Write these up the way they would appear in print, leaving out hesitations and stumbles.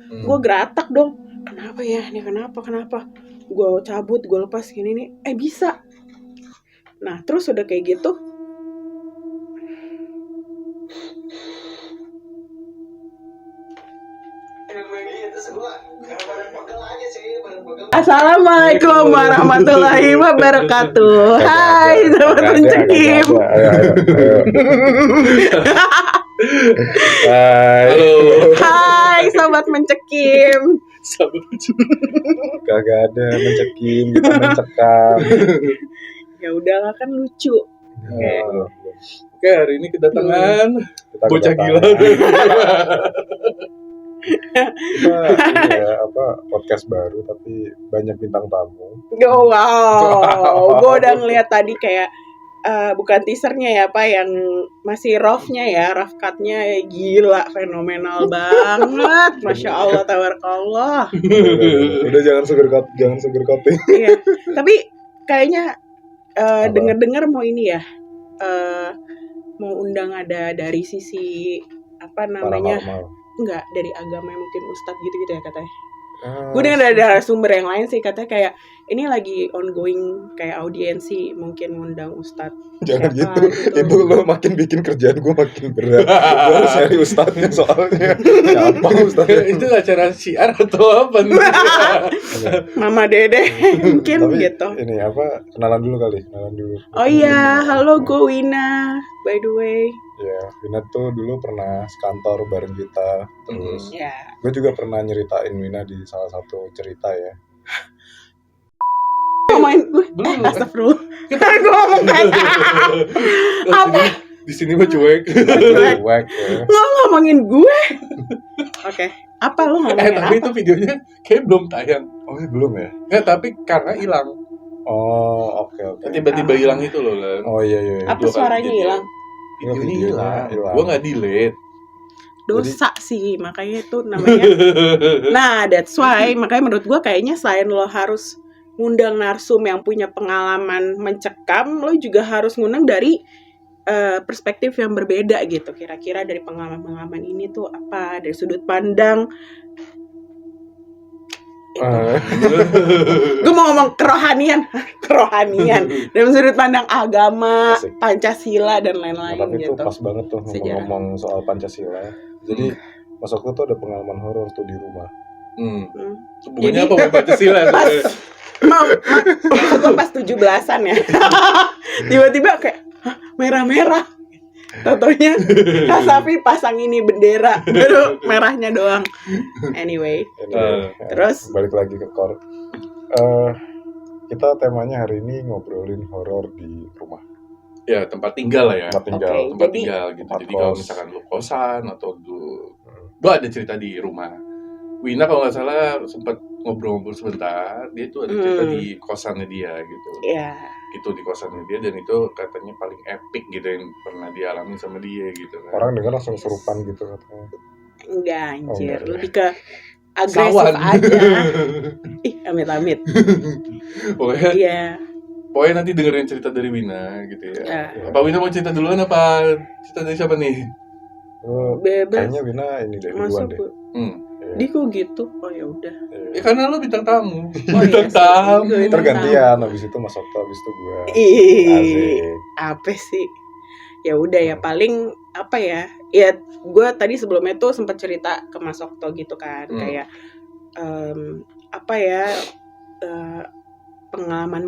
Gue geratak dong. Kenapa ya? Ini kenapa? Gue cabut, gue lepas gini nih. Bisa. Nah, terus udah kayak gitu. Assalamualaikum warahmatullahi wabarakatuh. Hai, sobat mencekim. Hai, sobat mencekim. Kagak ada mencekim, kita mencekam. Ya udahlah, kan lucu. Oke, hari ini kedatangan bocah gila. Kita podcast baru tapi banyak bintang tamu. Wow. Gue udah ngeliat tadi kayak bukan teasernya ya, Pak, yang masih rough cut-nya gila, fenomenal banget. Masya Allah, tabarakallah. Udah jangan sugar coating. Iya. Tapi kayaknya dengar mau ini ya, mau undang ada dari sisi apa namanya? Paranormal. Enggak, dari agama mungkin ustadz gitu ya katanya. Gue dengar ada sumber yang lain sih, katanya kayak ini lagi ongoing kayak audiensi, mungkin ngundang ustadz. Jangan gitu. Itu lo makin bikin kerjaan gue makin berat. Gue harus cari ustadznya soalnya. Siapa ustadznya? Itu acara siar atau apa nih? Mama Dede mungkin. Tapi gitu. Ini kenalan dulu kali. Oh iya, halo, gue Wina by the way. Ya, Wina tuh dulu pernah sekantor bareng kita. Terus Ya. gue juga pernah nyeritain Wina di salah satu cerita ya. Ngomongin gue, astagfirullah. Kita gue ngomong apa? Di sini mah cuek. Cuek ya. Lo ngomongin gue? Oke. Apa lo ngomongin Tapi apa? itu videonya kayak belum tayang. Oh iya, belum ya? Tapi karena hilang. Oh, oke. Tiba-tiba hilang itu loh, Lan. Oh iya. Apa suaranya hilang? Videonya hilang. Gua nggak delete. Dosa sih, makanya itu namanya. Nah, that's why makanya menurut gue kayaknya selain lo harus ngundang narsum yang punya pengalaman mencekam, lo juga harus ngundang dari perspektif yang berbeda gitu. Kira-kira dari pengalaman ini tuh apa, dari sudut pandang gue mau ngomong kerohanian dari sudut pandang agama, Asik. Pancasila dan lain-lain Tapi gitu. itu pas banget tuh ngomong soal Pancasila. Jadi Mas Okto tuh ada pengalaman horor tuh di rumah. Bukannya apa Pancasila? Pas 17-an ya. Tiba-tiba kayak merah-merah. Totonya Kak Safi pasang ini bendera, baru merahnya doang. Anyway, terus balik lagi ke core. Kita temanya hari ini ngobrolin horor di rumah. Ya, tempat tinggal lah ya. Tempat tinggal. Okay. Tempat tinggal gitu. Tempat Jadi kalau kos. misalkan lu kosan atau gua ada cerita di rumah. Wina kalau nggak salah sempat ngobrol-ngobrol sebentar, dia tuh ada cerita di kosannya dia gitu. Iya. Gitu di kosannya dia, dan itu katanya paling epic gitu yang pernah dialami sama dia gitu kan. Orang dengar langsung serupan gitu katanya. Enggak anjir, enggak. Lebih ke agresif Sawan. aja. Ih, amit-amit. Iya. Pokoknya nanti dengerin cerita dari Wina gitu ya. Ya. Apa Wina mau cerita duluan apa cerita dari siapa nih? Bebas. Kayaknya Wina ini dari duluan deh. Dia kok gitu? Oh ya udah. Ya karena lu bintang tamu. Oh, Bintang iya, tamu. sih. Tergantian, habis itu Mas Okto, habis itu gue. Ih, apa sih? Ya udah ya, paling apa ya? Ya gue tadi sebelumnya tuh sempat cerita ke Mas Okto gitu kan, kayak apa ya, pengalaman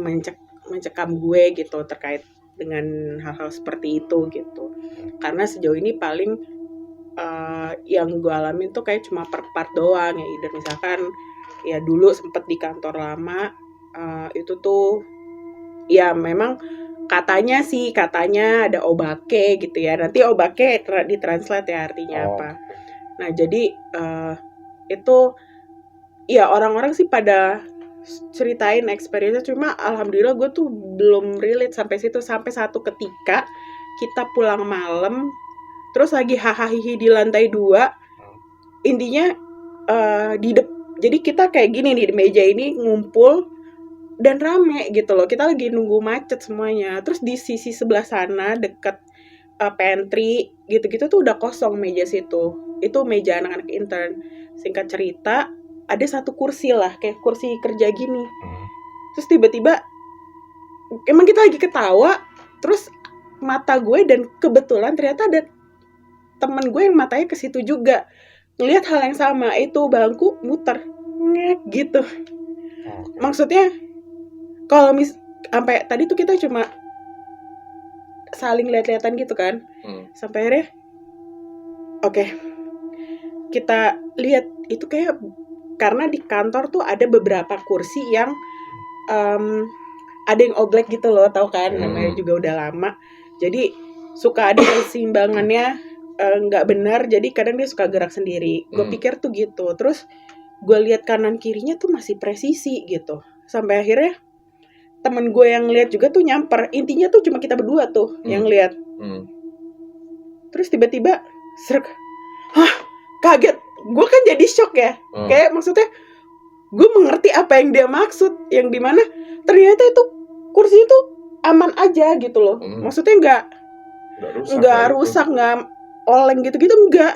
mencekam gue gitu terkait dengan hal-hal seperti itu gitu. Karena sejauh ini paling yang gue alamin tuh kayak cuma per part doang ya. Either misalkan ya dulu sempet di kantor lama, itu tuh ya memang katanya ada obake gitu ya. Nanti obake ditranslate ya artinya apa. Nah jadi itu ya orang-orang sih pada ceritain experience, cuma alhamdulillah gue tuh belum relate sampai situ. Sampai satu ketika kita pulang malam, terus lagi hahaha di lantai 2. Intinya jadi kita kayak gini nih di meja ini ngumpul dan rame gitu loh. Kita lagi nunggu macet semuanya. Terus di sisi sebelah sana dekat pantry gitu-gitu tuh udah kosong meja situ. itu meja anak-anak intern. Singkat cerita, ada satu kursi lah, kayak kursi kerja gini. Terus tiba-tiba emang kita lagi ketawa, terus mata gue dan kebetulan ternyata ada temen gue yang matanya ke situ juga, ngelihat hal yang sama, itu bangku muter ngek gitu. Maksudnya kalau sampai tadi tuh kita cuma saling lihat-lihatan gitu kan, sampai akhirnya oke, kita lihat itu kayak, karena di kantor tuh ada beberapa kursi yang ada yang oglek gitu loh, tau kan, namanya juga udah lama, jadi suka ada keseimbangannya nggak benar, jadi kadang dia suka gerak sendiri. Gue pikir tuh gitu, terus gue lihat kanan kirinya tuh masih presisi gitu, sampai akhirnya temen gue yang lihat juga tuh nyamper. Intinya tuh cuma kita berdua tuh yang lihat. Terus tiba-tiba serk, kaget. Gue kan jadi shock ya, kayak maksudnya gue mengerti apa yang dia maksud, yang dimana ternyata itu kursi itu aman aja gitu loh. Maksudnya nggak rusak, nggak oleng gitu-gitu, enggak.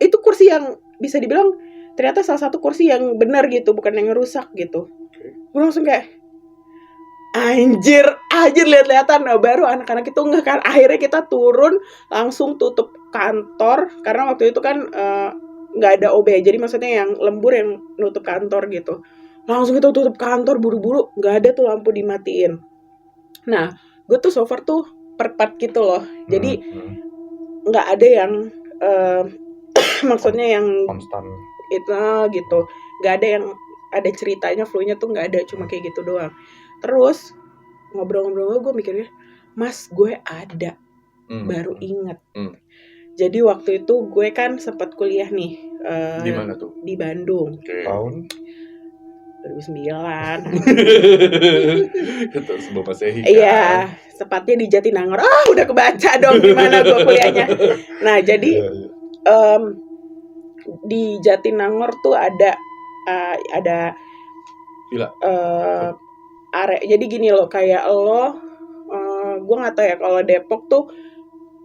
Itu kursi yang bisa dibilang ternyata salah satu kursi yang benar gitu, bukan yang rusak gitu. Gue langsung kayak anjir lihat-lihatan. Nah, baru anak-anak itu nggak kan, akhirnya kita turun langsung tutup kantor karena waktu itu kan nggak ada OB, jadi maksudnya yang lembur yang nutup kantor gitu. Langsung kita tutup kantor buru-buru, nggak ada tuh lampu dimatiin. Nah, gue tuh so far tuh per part gitu loh, jadi nggak ada yang maksudnya yang konstan itu gitu, nggak ada yang ada ceritanya, flow-nya tuh nggak ada, cuma kayak gitu doang. Terus ngobrol-ngobrol gue mikirnya, mas gue ada baru inget. Jadi waktu itu gue kan sempat kuliah nih di mana tuh? Di Bandung. Tahun 2009. Itu sebelum Masehi kan? Iya, tepatnya di Jatinangor. Udah kebaca dong di mana gue kuliahnya. Nah, jadi di Jatinangor tuh ada area. Jadi gini loh, kayak lo, gue nggak tahu ya kalau Depok tuh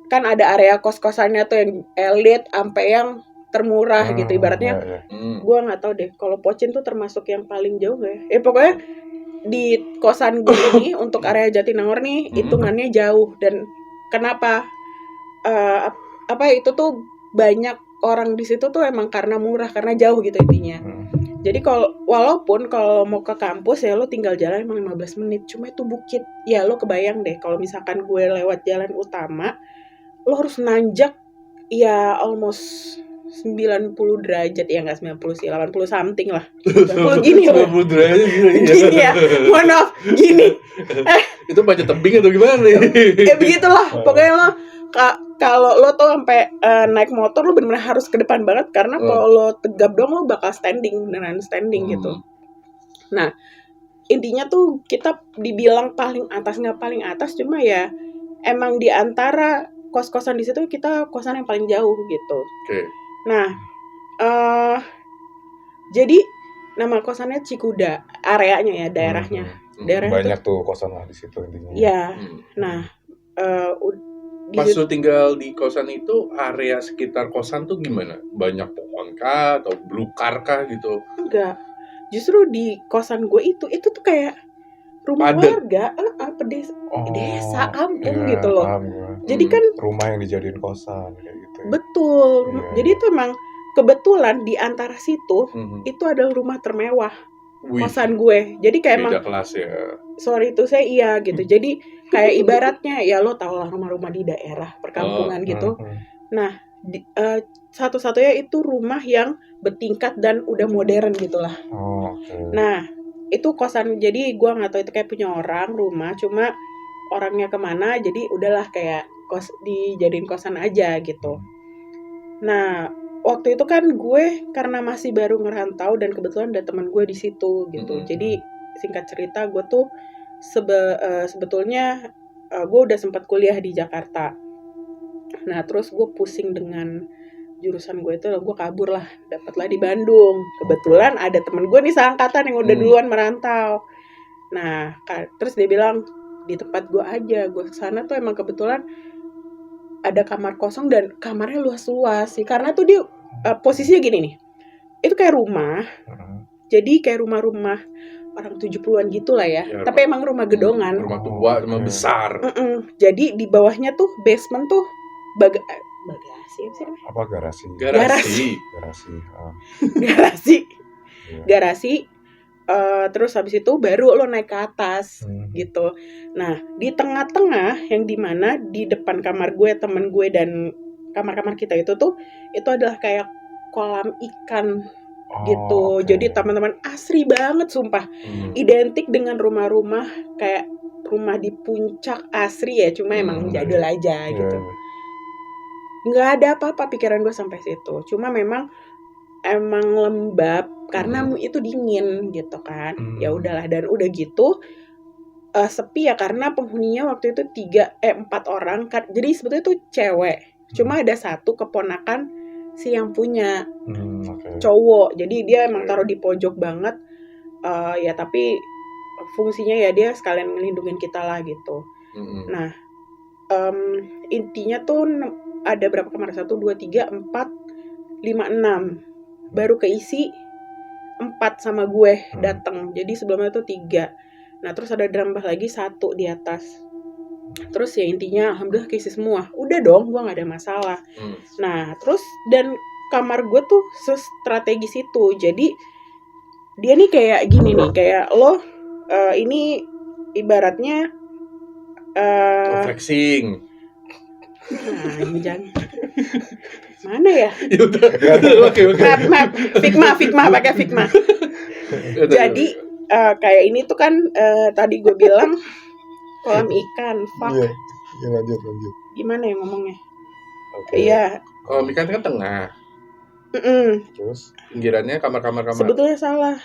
kan ada area kos-kosannya tuh yang elit sampai yang termurah gitu ibaratnya. Gue nggak tahu deh kalau Pocin tuh termasuk yang paling jauh nggak ya? Pokoknya di kosan gue ini untuk area Jatinangor nih hitungannya jauh. Dan kenapa? Itu tuh banyak orang di situ tuh emang karena murah, karena jauh gitu intinya. Jadi walaupun kalau mau ke kampus ya lo tinggal jalan emang 15 menit, cuma itu bukit. Ya lo kebayang deh kalau misalkan gue lewat jalan utama, lo harus nanjak ya almost 90 derajat, ya nggak 90 sih, 80 something lah. 90 gini loh. 90 derajat gini ya. Mohon maaf, gini. Itu baca tebing atau gimana nih? Begitulah. Pokoknya lo kalau lo tuh sampai naik motor lo benar-benar harus ke depan banget, karena kalau lo tegap dong lo bakal beneran standing gitu. Nah, intinya tuh kita dibilang paling atas, nggak paling atas, cuma ya emang di antara kos-kosan di situ kita kosan yang paling jauh gitu. Nah, jadi nama kosannya Cikuda, areanya ya, daerahnya. Banyak tuh kosan lah di situ intinya. Iya. Nah, pas lu tinggal di kosan itu, area sekitar kosan tuh gimana? Banyak pohon kah atau belukar kah gitu? Enggak. Justru di kosan gue itu tuh kayak rumah warga, desa kampung gitu loh. Jadi kan rumah yang dijadiin kosan kayak gitu. Betul. Jadi itu emang kebetulan di antara situ itu adalah rumah termewah kosan gue. Jadi kayak beda emang kelas ya. Sorry itu saya iya gitu. Jadi kayak ibaratnya ya lo tau lah rumah-rumah di daerah perkampungan gitu. Nah, satu-satunya itu rumah yang bertingkat dan udah modern gitulah. Nah, itu kosan, jadi gue nggak tahu itu kayak punya orang rumah, cuma orangnya kemana, jadi udahlah kayak dijadiin kosan aja gitu. Nah, waktu itu kan gue karena masih baru ngerantau dan kebetulan ada teman gue di situ gitu. Jadi singkat cerita gue tuh sebetulnya gue udah sempat kuliah di Jakarta. Nah, terus gue pusing dengan jurusan gue itu, gue kabur lah, dapatlah di Bandung. Kebetulan ada temen gue nih seangkatan yang udah duluan merantau. Nah, terus dia bilang di tempat gue aja. Gue kesana tuh emang kebetulan ada kamar kosong dan kamarnya luas-luas sih. Karena tuh dia posisinya gini nih. Itu kayak rumah. Jadi kayak rumah-rumah orang 70-an gitu lah ya. Ya, Tapi emang rumah gedongan. Rumah tua, rumah besar. Jadi di bawahnya tuh basement tuh bagasi apa sih namanya? Apa garasi? Garasi. Garasi. Iya. Garasi. Terus habis itu baru lo naik ke atas gitu. Nah di tengah-tengah yang dimana di depan kamar gue, temen gue dan kamar-kamar kita itu adalah kayak kolam ikan gitu. Oke. Jadi teman-teman asri banget sumpah. Identik dengan rumah-rumah kayak rumah di puncak asri ya, cuma emang jadul aja gitu. Nggak ada apa-apa pikiran gue sampai situ. Cuma memang emang lembab karena itu dingin gitu kan. Ya udahlah, dan udah gitu sepi ya karena penghuninya waktu itu 4 orang kan. Jadi sebetulnya itu cewek. Cuma ada satu keponakan si yang punya cowok. Jadi dia emang taruh di pojok banget. Ya tapi fungsinya ya dia sekalian ngelindungin kita lah gitu. Nah intinya tuh ada berapa kamar? 1, 2, 3, 4, 5, 6. Baru keisi 4 sama gue datang. Jadi sebelumnya tuh 3. Nah terus ada nambah lagi 1 di atas. Terus ya intinya alhamdulillah keisi semua. Udah dong, gue gak ada masalah. Nah terus dan kamar gue tuh strategis itu. Jadi dia nih kayak gini nih, kayak lo ini ibaratnya flexing. Nah, ini jangan. Mana ya? Ya udah. Oke. Map. Figma pakai Figma. Jadi kayak ini tuh kan tadi gue bilang kolam ikan. Fuck. Iya, lanjut. Gimana ya ngomongnya? Oke. Iya. Kolam ikan kan tengah. Terus Pinggirannya kamar. Sebetulnya salah.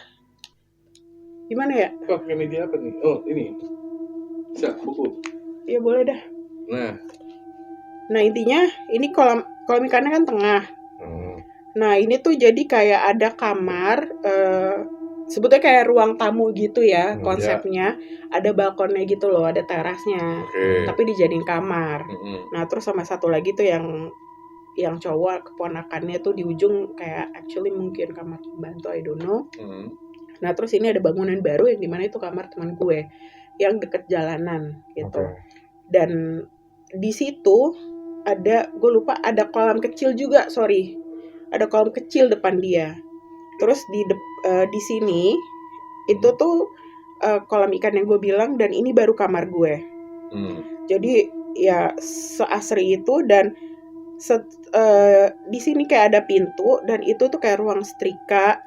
Gimana ya? Kok pakai media apa nih? Oh, ini. Bisa buku. Iya boleh dah. Nah intinya ini kolam ikannya kan tengah. Nah ini tuh jadi kayak ada kamar, sebetulnya kayak ruang tamu gitu ya konsepnya. Ada balkonnya gitu loh, ada terasnya. Tapi dijadiin kamar. Nah terus sama satu lagi tuh yang cowok keponakannya tuh di ujung kayak actually mungkin kamar pembantu, I don't know. Nah terus ini ada bangunan baru yang dimana itu kamar teman gue yang deket jalanan gitu. Dan di situ ada, gue lupa, ada kolam kecil juga, ada kolam kecil depan dia. Terus di sini itu tuh kolam ikan yang gue bilang, dan ini baru kamar gue. Jadi ya seasri itu, dan di sini kayak ada pintu, dan itu tuh kayak ruang setrika,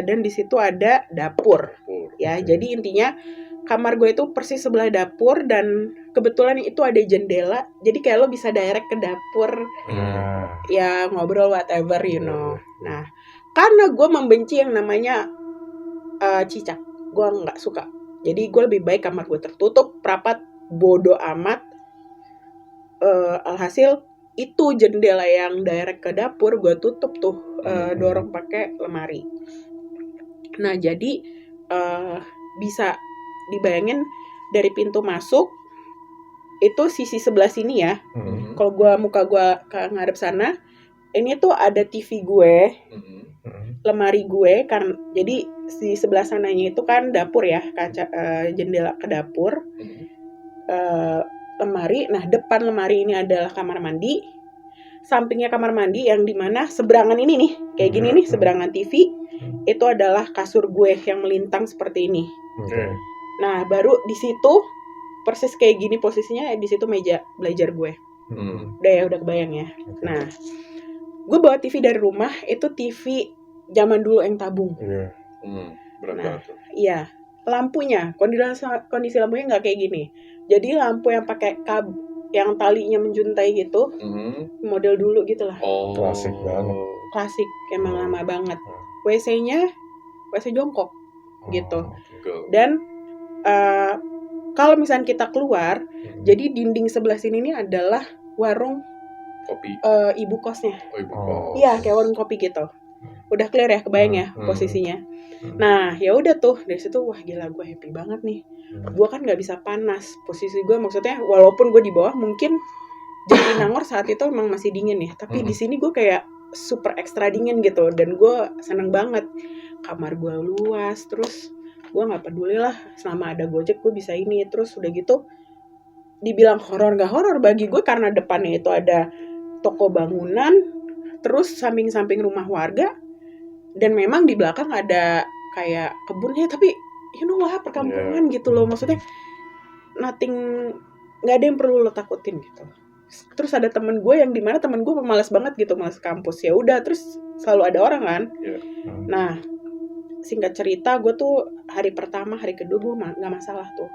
dan di situ ada dapur. Ya, jadi intinya kamar gue itu persis sebelah dapur, dan kebetulan itu ada jendela, jadi kayak lo bisa direct ke dapur, ya ngobrol whatever you know. Nah, karena gue membenci yang namanya cicak, gue nggak suka. Jadi gue lebih baik kamar gue tertutup, rapat, bodo amat. Alhasil itu jendela yang direct ke dapur gue tutup tuh, dorong pakai lemari. Nah jadi bisa dibayangin dari pintu masuk itu sisi sebelah sini ya. Kalau muka gue ngadep sana, ini tuh ada TV gue, lemari gue kan. Jadi di sebelah sananya itu kan dapur ya, kaca jendela ke dapur, lemari. Nah depan lemari ini adalah kamar mandi, sampingnya kamar mandi yang dimana seberangan ini nih kayak gini nih, seberangan TV itu adalah kasur gue yang melintang seperti ini. Nah baru di situ persis kayak gini posisinya, di situ meja belajar gue. Udah kebayang ya. Nah gue bawa TV dari rumah, itu TV zaman dulu yang tabung. Berapa tuh? Iya, lampunya kondisi lampunya nggak kayak gini. Jadi lampu yang pakai yang talinya menjuntai gitu, model dulu gitulah. Klasik banget. Klasik, emang lama banget. WC-nya WC jongkok gitu. Dan kalau misalnya kita keluar, jadi dinding sebelah sini ini adalah warung kopi. Ibu kosnya. Ibu kos. Iya, kayak warung kopi gitu. Udah clear ya, kebayang ya posisinya. Nah, ya udah tuh dari situ, wah gila gue happy banget nih. Gue kan nggak bisa panas, posisi gue maksudnya walaupun gue di bawah mungkin Jatinangor saat itu emang masih dingin ya, tapi di sini gue kayak super ekstra dingin gitu, dan gue seneng banget. Kamar gue luas, terus gue nggak peduli lah selama ada Gojek gue bisa ini. Terus udah gitu dibilang horor nggak horor bagi gue karena depannya itu ada toko bangunan, terus samping-samping rumah warga, dan memang di belakang ada kayak kebunnya, tapi you know lah perkampungan gitu loh, maksudnya nothing, nggak ada yang perlu lo takutin gitu. Terus ada temen gue yang dimana temen gue pemalas banget gitu, malas kampus, ya udah terus selalu ada orang kan. Nah singkat cerita gue tuh hari pertama hari kedua gue nggak masalah tuh,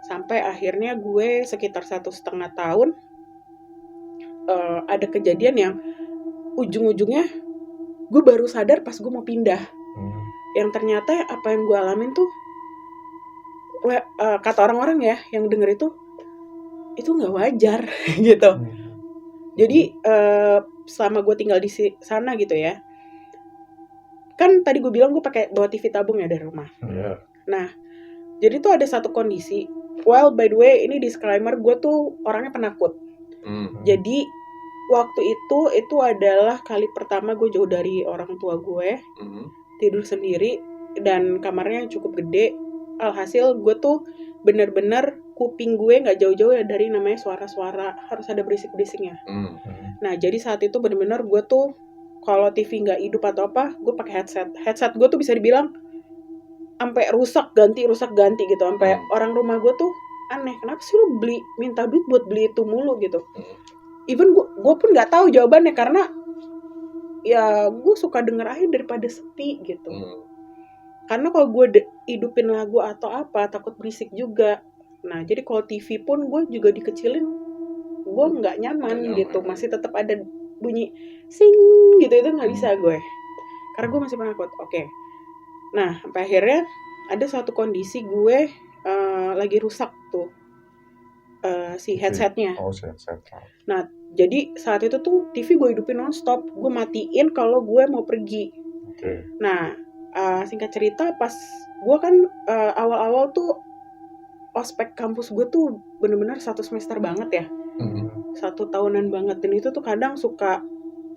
sampai akhirnya gue sekitar 1,5 tahun ada kejadian yang ujung-ujungnya gue baru sadar pas gue mau pindah, yang ternyata apa yang gue alamin tuh kata orang-orang ya yang denger itu nggak wajar gitu. Jadi selama gue tinggal di sana gitu ya, kan tadi gue bilang gue pakai bawa TV tabung ya dari rumah. Nah jadi tuh ada satu kondisi, well by the way ini disclaimer, gue tuh orangnya penakut. Jadi waktu itu adalah kali pertama gue jauh dari orang tua gue, tidur sendiri dan kamarnya cukup gede. Alhasil gue tuh bener-bener kuping gue nggak jauh-jauh ya dari namanya suara-suara, harus ada berisik-berisiknya. Nah jadi saat itu bener-bener gue tuh kalau TV nggak hidup atau apa, gue pakai headset gue tuh bisa dibilang sampai rusak ganti gitu, sampai orang rumah gue tuh aneh, kenapa sih lu minta duit buat beli itu mulu gitu. Even gue pun nggak tahu jawabannya, karena ya gue suka denger aja daripada sepi gitu. Karena kalau gue hidupin lagu atau apa takut berisik juga. Nah jadi kalau TV pun gue juga dikecilin, gue nggak nyaman gitu, masih tetap ada bunyi sing gitu, itu nggak bisa gue, karena gue masih penakut. Oke. Nah sampai akhirnya ada suatu kondisi gue lagi rusak tuh si headsetnya. Nah jadi saat itu tuh TV gue hidupin nonstop, gue matiin kalau gue mau pergi. Nah singkat cerita pas gue kan awal-awal tuh ospek kampus gue tuh bener-bener 1 semester banget ya, 1 tahunan banget, dan itu tuh kadang suka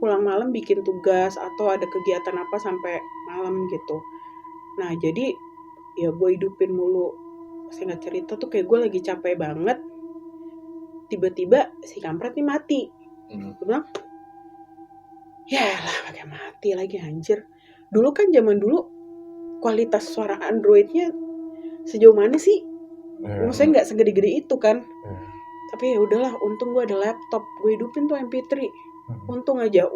pulang malam bikin tugas atau ada kegiatan apa sampai malam gitu. Nah jadi ya gue hidupin mulu. Singkat cerita tuh kayak gue lagi capek banget, tiba-tiba si kampret nih mati. Gue bilang ya lah pakai mati lagi anjir. Dulu kan zaman dulu kualitas suara Androidnya sejauh mana sih? Maksudnya nggak segede-gede itu kan. Tapi ya udahlah, untung gue ada laptop, gue hidupin tuh MP3. Untung aja,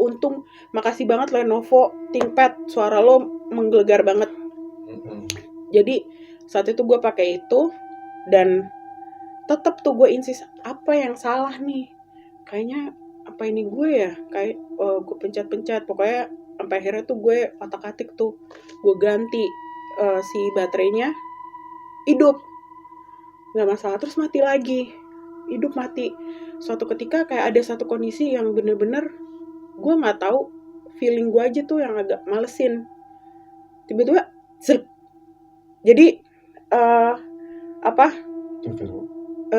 makasih banget Lenovo ThinkPad, suara lo menggelegar banget. Jadi saat itu gue pakai itu, dan tetap tuh gue insist, apa yang salah nih? Kayaknya apa ini gue ya? Kayak gue pencet-pencet, pokoknya sampai akhirnya tuh gue otak-atik tuh, gue ganti si baterainya, hidup, nggak masalah, terus mati lagi, hidup mati. Suatu ketika kayak ada satu kondisi yang bener-bener gue nggak tahu, feeling gue aja tuh yang agak malesin, tiba-tiba zerk. Jadi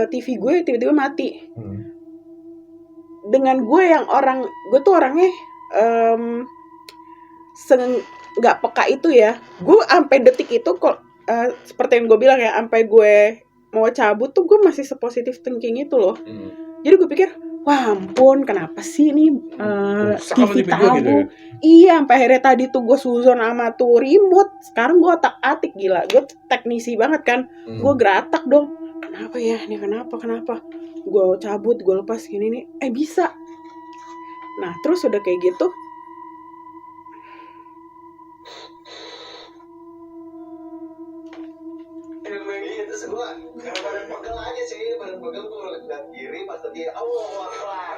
TV gue tiba-tiba mati. Dengan gue yang gue tuh orangnya nggak peka itu ya, gue sampai detik itu kok seperti yang gue bilang ya, sampai gue mau cabut tuh gue masih sepositif thinking itu loh. Jadi gue pikir, wah ampun kenapa sih ini TV tabung gitu ya? Iya, sampai akhirnya tadi tuh gue suzon sama tuh remote, sekarang gue otak-atik, gila, gue teknisi banget kan. Gue geratak dong, kenapa ya ini, kenapa gue cabut, gue lepas gini nih, bisa. Nah terus udah kayak gitu, terus gue badan pegel aja sih, badan pegel gue lihat kiri pas tadi Allah Akbar.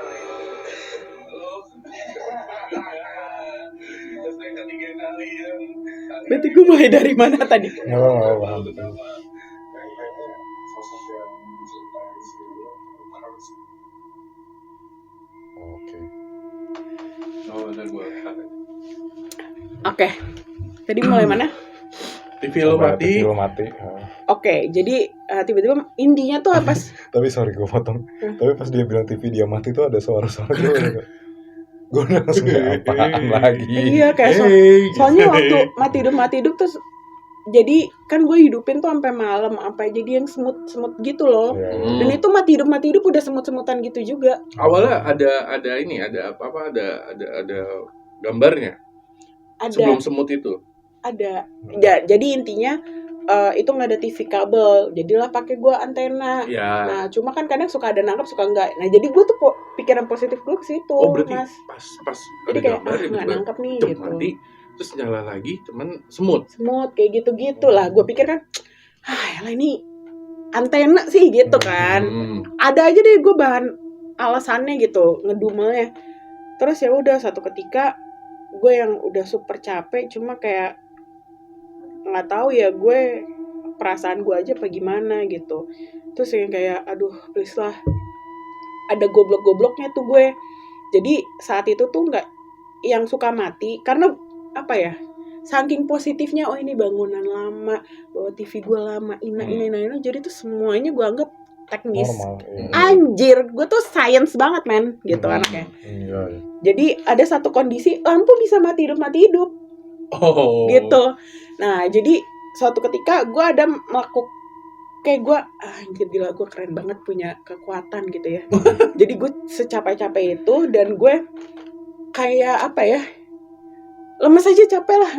Berarti gue mulai dari mana tadi? Oke. Tadi mulai mana? TV lo mati. Oke, jadi tiba-tiba intinya tuh pas Tapi sorry gue potong. Tapi pas dia bilang TV dia mati tuh ada suara-suara gue. Gue udah langsung kayak apaan lagi. iya kayak soalnya waktu mati hidup terus jadi kan gue hidupin tuh sampai malam apa jadi yang semut gitu loh. Iya. Dan itu mati hidup udah semut-semutan gitu juga. Awalnya ada ini, ada apa ada gambarnya Ada sebelum semut itu. ada ya, jadi intinya itu nggak ada TV kabel, jadilah pakai gue antena. Ya. Nah cuma kan kadang suka ada nangkap suka enggak. Nah jadi gue tuh pikiran positif gue ke situ, Oh berarti Mas. pas Jadi ada kayak gambar nggak nangkap nih cep, gitu. mati, terus nyala lagi cuman semut. Semut kayak gitu lah. Gue pikir kan, yalah ini antena sih gitu kan. Ada aja deh gue bahan alasannya gitu ngedumelnya. Terus ya udah satu ketika gue yang udah super capek, cuma kayak nggak tahu ya gue perasaan gue aja apa gimana gitu. Terus yang kayak aduh please lah, ada goblok-gobloknya tuh gue. Jadi saat itu tuh nggak yang suka mati karena apa ya, saking positifnya, oh ini bangunan lama, bawa TV gue lama, ini jadi tuh semuanya gue anggap teknis. Normal. Iya. Anjir, gue tuh science banget men gitu anaknya. Iya. Jadi ada satu kondisi lampu bisa mati hidup Oh. gitu. Nah jadi suatu ketika gue ada melakukan kayak gue anjir gila, gue keren banget punya kekuatan gitu ya. Jadi gue secapek-capek itu dan gue kayak apa ya, lemes aja capek lah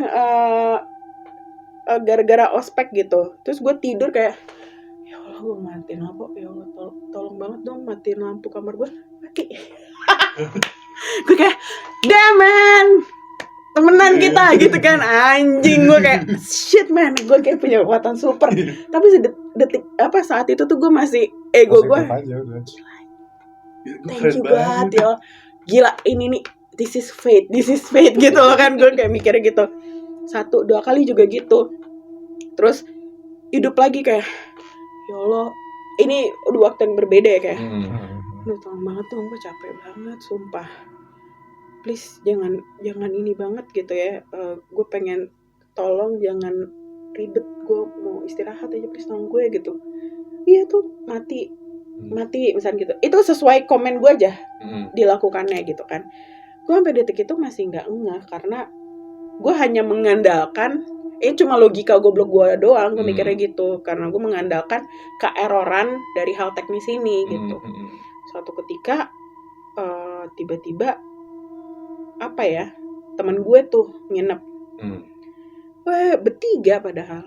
gara-gara ospek gitu. Terus gue tidur kayak ya Allah gue matiin lampu, ya Allah tolong banget dong matiin lampu kamar gue mati. Gue kayak damn man, temenan kita gitu kan, anjing. Gue kayak shit man, gue kayak punya kekuatan super. Tapi sedetik apa saat itu tuh gue masih ego gue thank you God ya gila, ini nih this is fate gitu loh kan. Gue kayak mikirnya gitu 1-2 kali juga gitu. Terus hidup lagi kayak ya Allah, ini udah waktu yang berbeda ya kayak aduh tolong banget dong, gue capek banget sumpah, please jangan ini banget gitu ya. Gue pengen tolong jangan ribet, gue mau istirahat aja please tolong gue gitu. Iya tuh mati misalnya gitu, itu sesuai komen gue aja dilakukannya gitu kan. Gue sampai detik itu masih nggak ngeh karena gue hanya mengandalkan cuma logika goblok gue doang. Gue mikirnya gitu karena gue mengandalkan keeroran dari hal teknis ini gitu. Suatu ketika tiba-tiba apa ya, teman gue tuh nginep. Bertiga padahal.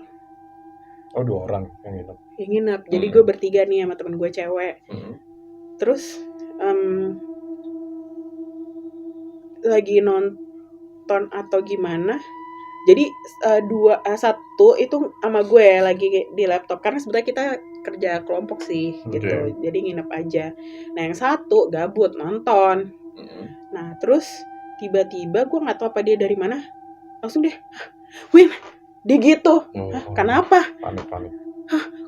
Oh 2 orang yang nginep. Jadi gue bertiga nih sama temen gue cewek. Terus lagi nonton atau gimana. Jadi satu itu sama gue lagi di laptop karena sebenarnya kita kerja kelompok sih gitu. Jadi nginep aja. Nah yang satu gabut nonton. Nah terus tiba-tiba gue nggak tahu apa dia dari mana, langsung deh, Win, dia gitu. Kenapa? Panik.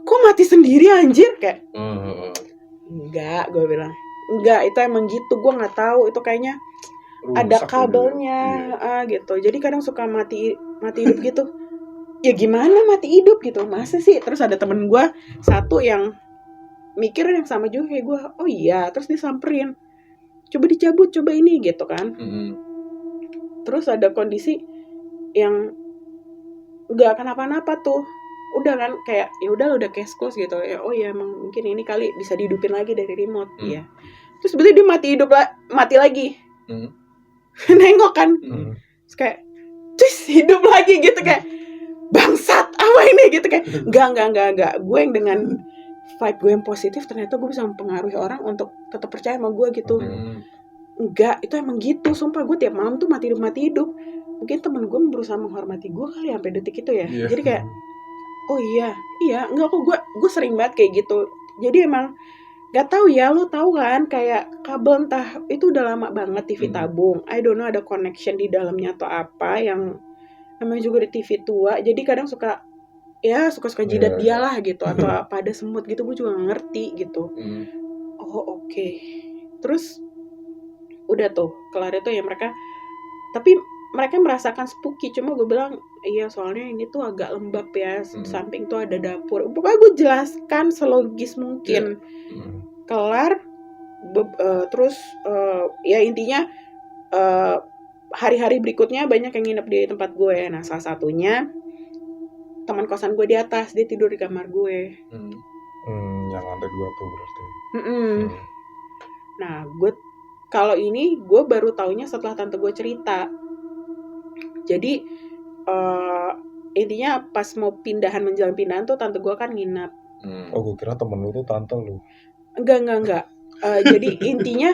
Kok mati sendiri anjir kayak? Enggak, gue bilang. Enggak, itu emang gitu. Gue nggak tahu itu kayaknya ada kabelnya gitu. Jadi kadang suka mati hidup gitu. Ya gimana mati hidup gitu? Masa sih? Terus ada temen gue satu yang mikir yang sama juga kayak gue. Oh iya, terus disamperin. Coba dicabut, coba ini gitu kan. Terus ada kondisi yang enggak kenapa-napa tuh. Udah kan kayak ya udah case close gitu. Ya oh ya emang mungkin ini kali bisa dihidupin lagi dari remote. Iya. Terus sebetulnya dia mati lagi. Nengok kan. Terus kayak terus hidup lagi gitu kayak bangsat apa ini gitu kayak enggak. Gue yang dengan vibe gue yang positif ternyata gue bisa mempengaruhi orang untuk tetap percaya sama gue gitu. Enggak, itu emang gitu. Sumpah gue tiap malam tuh mati hidup. Mungkin temen gue berusaha menghormati gue kali sampai detik itu ya. Jadi kayak oh iya enggak kok gue sering banget kayak gitu. Jadi emang gak tahu ya, lo tahu kan kayak kabel entah itu udah lama banget TV tabung. I don't know ada connection di dalamnya atau apa yang namanya juga di TV tua. Jadi kadang suka jidat dia lah gitu atau apa ada semut gitu, gue juga gak ngerti gitu. Oh oke. Terus udah tuh kelar itu ya mereka, tapi mereka merasakan spooky. Cuma gue bilang iya soalnya ini tuh agak lembab ya, Hmm. samping tuh ada dapur. Pokoknya gue jelaskan selogis mungkin. Kelar, terus ya intinya hari-hari berikutnya banyak yang nginep di tempat gue. Nah salah satunya teman kosan gue di atas, dia tidur di kamar gue. Yang lantai 2 tuh berarti. Nah gue kalau ini gue baru taunya setelah tante gue cerita. Jadi intinya pas mau menjelang pindahan tuh tante gue kan nginap. Oh, gue kira temen lu tuh tante lu. Enggak. Jadi intinya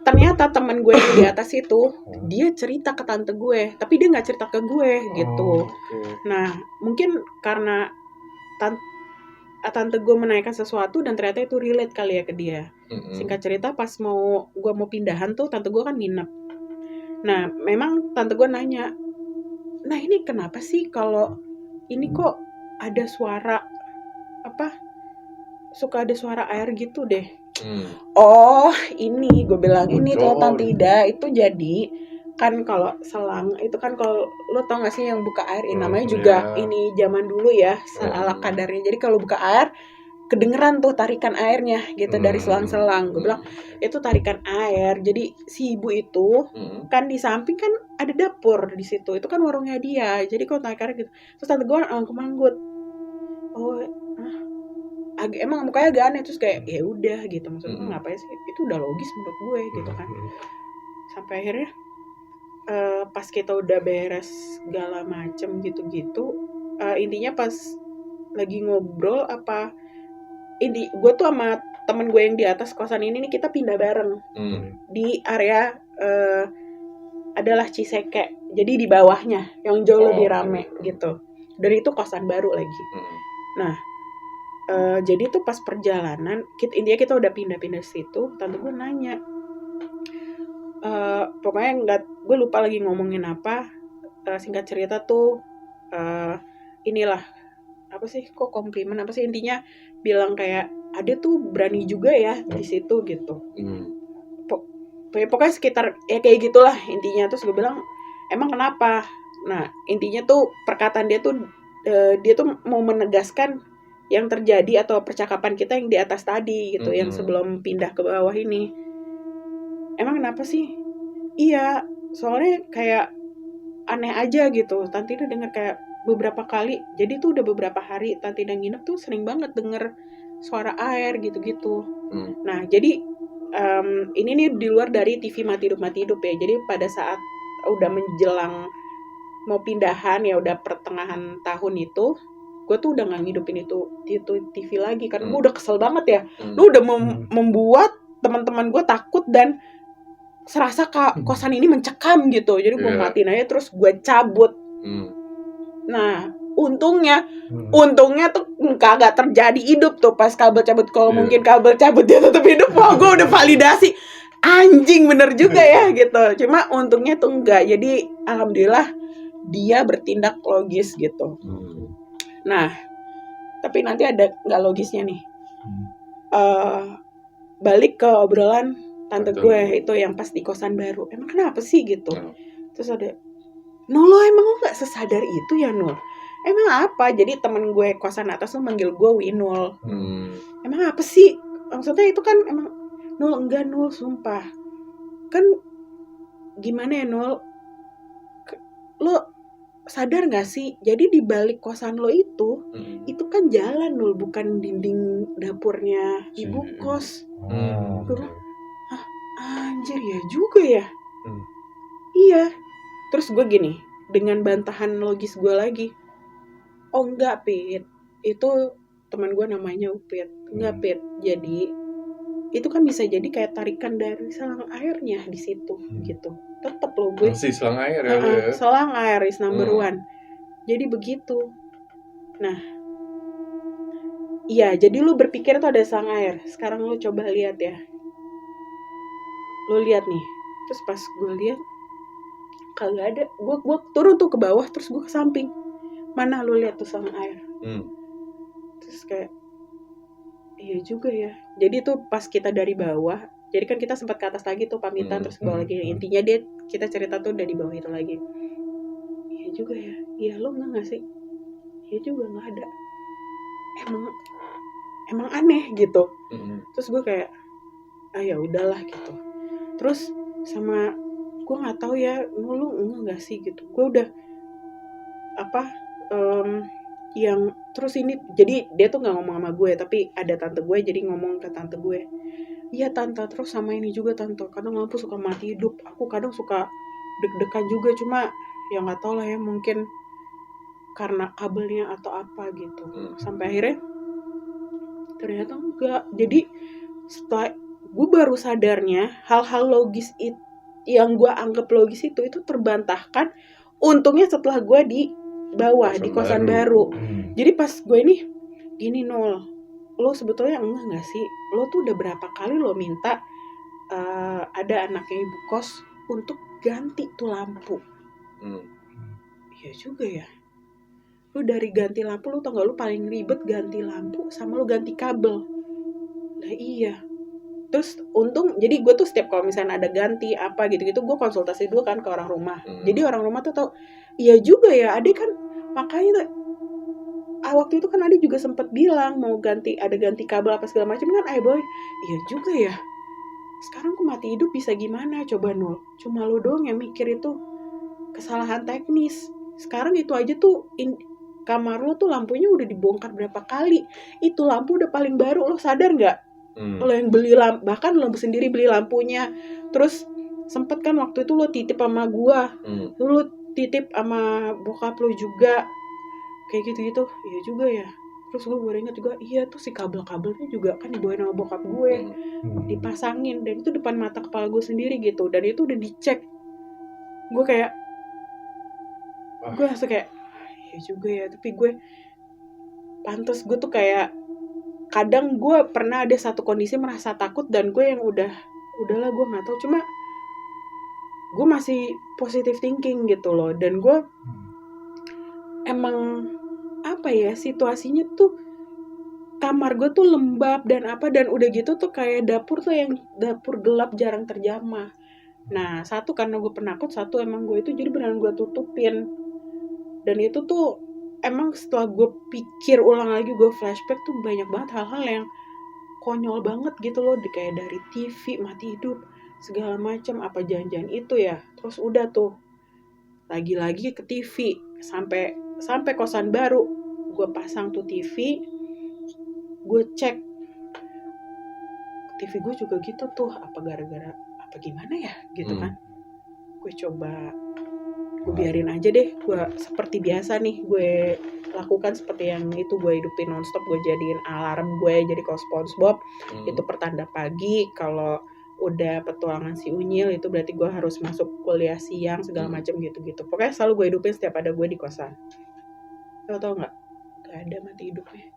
ternyata teman gue yang di atas itu dia cerita ke tante gue, tapi dia nggak cerita ke gue gitu. Nah mungkin karena tante gue menanyakan sesuatu dan ternyata itu relate kali ya ke dia. Singkat cerita pas gue mau pindahan tuh tante gue kan nginep. Nah memang tante gue nanya, nah ini kenapa sih kalau ini kok ada suara suka ada suara air gitu deh. Oh ini gue bilang ini tuh tante Ida itu jadi kan kalau selang itu kan kalau lo tau gak sih yang buka air ini namanya juga ini zaman dulu ya ala kadarnya. Jadi kalau buka air kedengeran tuh tarikan airnya gitu dari selang-selang. Gue bilang itu tarikan air. Jadi si ibu itu kan di samping kan ada dapur di situ. Itu kan warungnya dia. Jadi kalau tarikan gitu. Terus tante gue manggut. Oh, emang mukanya agak aneh. Terus kayak ya udah gitu. Maksudnya ngapain sih? Itu udah logis menurut gue gitu kan. Sampai akhirnya pas kita udah beres segala macem gitu-gitu, intinya pas lagi ngobrol gue tuh sama temen gue yang di atas kosan ini nih kita pindah bareng di area adalah Ciseke, jadi di bawahnya yang jauh lebih rame gitu. Dan itu kosan baru lagi. Nah jadi tuh pas perjalanan intinya kita udah pindah-pindah situ, tante gue nanya pokoknya gue lupa lagi ngomongin apa. Singkat cerita tuh inilah apa sih kok komplimen apa sih intinya bilang kayak ada tuh berani juga ya di situ gitu. Pokoknya sekitar ya kayak gitulah intinya. Terus gue bilang emang kenapa? Nah intinya tuh perkataan dia tuh mau menegaskan yang terjadi atau percakapan kita yang di atas tadi gitu, yang sebelum pindah ke bawah ini. Emang kenapa sih? Iya soalnya kayak aneh aja gitu. Tante Ida denger kayak beberapa kali. Jadi tuh udah beberapa hari Tante Ida nginep tuh sering banget denger suara air gitu-gitu. Nah jadi ini nih di luar dari TV mati hidup ya. Jadi pada saat udah menjelang mau pindahan ya udah pertengahan tahun itu, gue tuh udah nggak ngidupin itu TV lagi karena gue udah kesel banget ya. Lu udah membuat teman-teman gue takut dan serasa kosan ini mencekam gitu. Jadi gue matiin aja terus gue cabut. Nah untungnya tuh kagak terjadi hidup tuh pas kabel cabut. Kalau mungkin kabel cabut dia tetap hidup, wah gue udah validasi anjing bener juga ya gitu. Cuma untungnya tuh enggak. Jadi alhamdulillah dia bertindak logis gitu. Nah tapi nanti ada nggak logisnya nih. Balik ke obrolan tante gue itu yang pas di kosan baru. Emang kenapa sih gitu? Terus ada Nul, emang lo gak sesadar itu ya Nul? Emang apa? Jadi temen gue kosan atas tuh manggil gue Winul. Emang apa sih? Maksudnya itu kan emang Nul, enggak Nul, sumpah. Kan gimana ya Nul? Lo sadar gak sih? Jadi di balik kosan lo itu kan jalan Nul, bukan dinding dapurnya ibu kos. Gue bilang, anjir ya juga ya. Iya. Terus gue gini, dengan bantahan logis gue lagi, oh enggak Pit, itu teman gue namanya Upit. Enggak Pit, jadi itu kan bisa jadi kayak tarikan dari selang airnya di situ gitu. Tetep loh gue masih selang air ya, selang air is number one. Jadi begitu. Nah iya, jadi lu berpikir tuh ada selang air. Sekarang lu coba lihat ya. Lu lihat nih. Terus pas gue lihat kagak ada. Gue turun tuh ke bawah terus gue ke samping. Mana lu lihat tuh selang air? Terus kayak iya juga ya. Jadi tuh pas kita dari bawah, jadi kan kita sempat ke atas lagi tuh pamitan terus ke bawah lagi. Intinya kita cerita tuh udah di bawah itu lagi. Iya iya juga ya, iya lo nggak sih, iya juga nggak ada, emang aneh gitu. Terus gue kayak ya udahlah gitu. Terus sama gue nggak tahu ya, lu enggak sih gitu. Gue udah yang terus ini, jadi dia tuh nggak ngomong sama gue, tapi ada tante gue jadi ngomong ke tante gue, iya tante, terus sama ini juga tante, kadang lampu suka mati hidup, aku kadang suka deg-degan juga, cuma ya nggak tahu lah ya, mungkin karena kabelnya atau apa gitu. Sampai akhirnya ternyata enggak. Jadi setelah gue baru sadarnya hal-hal logis yang gue anggap logis itu terbantahkan untungnya setelah gue di bawah di kosan baru. Jadi pas gue ini gini, Nol, lo sebetulnya enggak sih, lo tuh udah berapa kali lo minta ada anaknya ibu kos untuk ganti tuh lampu. Iya juga ya, lo dari ganti lampu, lo tau gak, lo paling ribet ganti lampu sama lo ganti kabel. Nah iya, terus untung jadi gue tuh setiap kalau misalnya ada ganti apa gitu-gitu, gue konsultasi dulu kan ke orang rumah. Jadi orang rumah tuh tahu, iya juga ya, Ade kan makanya waktu itu kan Ade juga sempat bilang mau ganti kabel apa segala macam kan, boy, iya juga ya. Sekarang aku mati hidup bisa gimana coba, Nul? Cuma lo doang yang mikir itu kesalahan teknis. Sekarang itu aja tuh kamar lo tuh lampunya udah dibongkar berapa kali. Itu lampu udah paling baru, lo sadar nggak? Lo yang beli lampu, bahkan lo sendiri beli lampunya. Terus sempet kan waktu itu lo titip sama gua, lo titip sama bokap lo juga, kayak gitu-gitu. Iya juga ya. Terus gue baru ingat juga, iya tuh si kabel-kabelnya juga kan dibawain sama bokap gue, dipasangin, dan itu depan mata kepala gue sendiri gitu, dan itu udah dicek. Gue kayak gue langsung kayak iya juga ya. Tapi gue pantes, gue tuh kayak kadang gue pernah ada satu kondisi merasa takut, dan gue yang udahlah gue nggak tahu, cuma gue masih positive thinking gitu loh. Dan gue emang apa ya, situasinya tuh kamar gue tuh lembab dan udah gitu tuh kayak dapur gelap jarang terjamah. Nah, satu karena gue penakut, satu emang gue itu jadi beneran gue tutupin. Dan itu tuh emang setelah gue pikir ulang lagi, gue flashback tuh banyak banget hal-hal yang konyol banget gitu loh, kayak dari TV mati hidup segala macam, apa jangan-jangan itu ya. Terus udah tuh lagi-lagi ke TV sampai kosan baru gue pasang tuh TV, gue cek TV gue juga gitu tuh, apa gara-gara apa gimana ya gitu kan. Gue coba gue biarin aja deh, gue seperti biasa nih gue lakukan seperti yang itu, gue hidupin nonstop, gue jadiin alarm gue jadi kalau SpongeBob itu pertanda pagi, kalau udah petualangan si Unyil itu berarti gue harus masuk kuliah siang segala macam gitu-gitu. Pokoknya selalu gue hidupin setiap ada gue di kosan. Lo tau nggak? Gak ada mati hidupnya.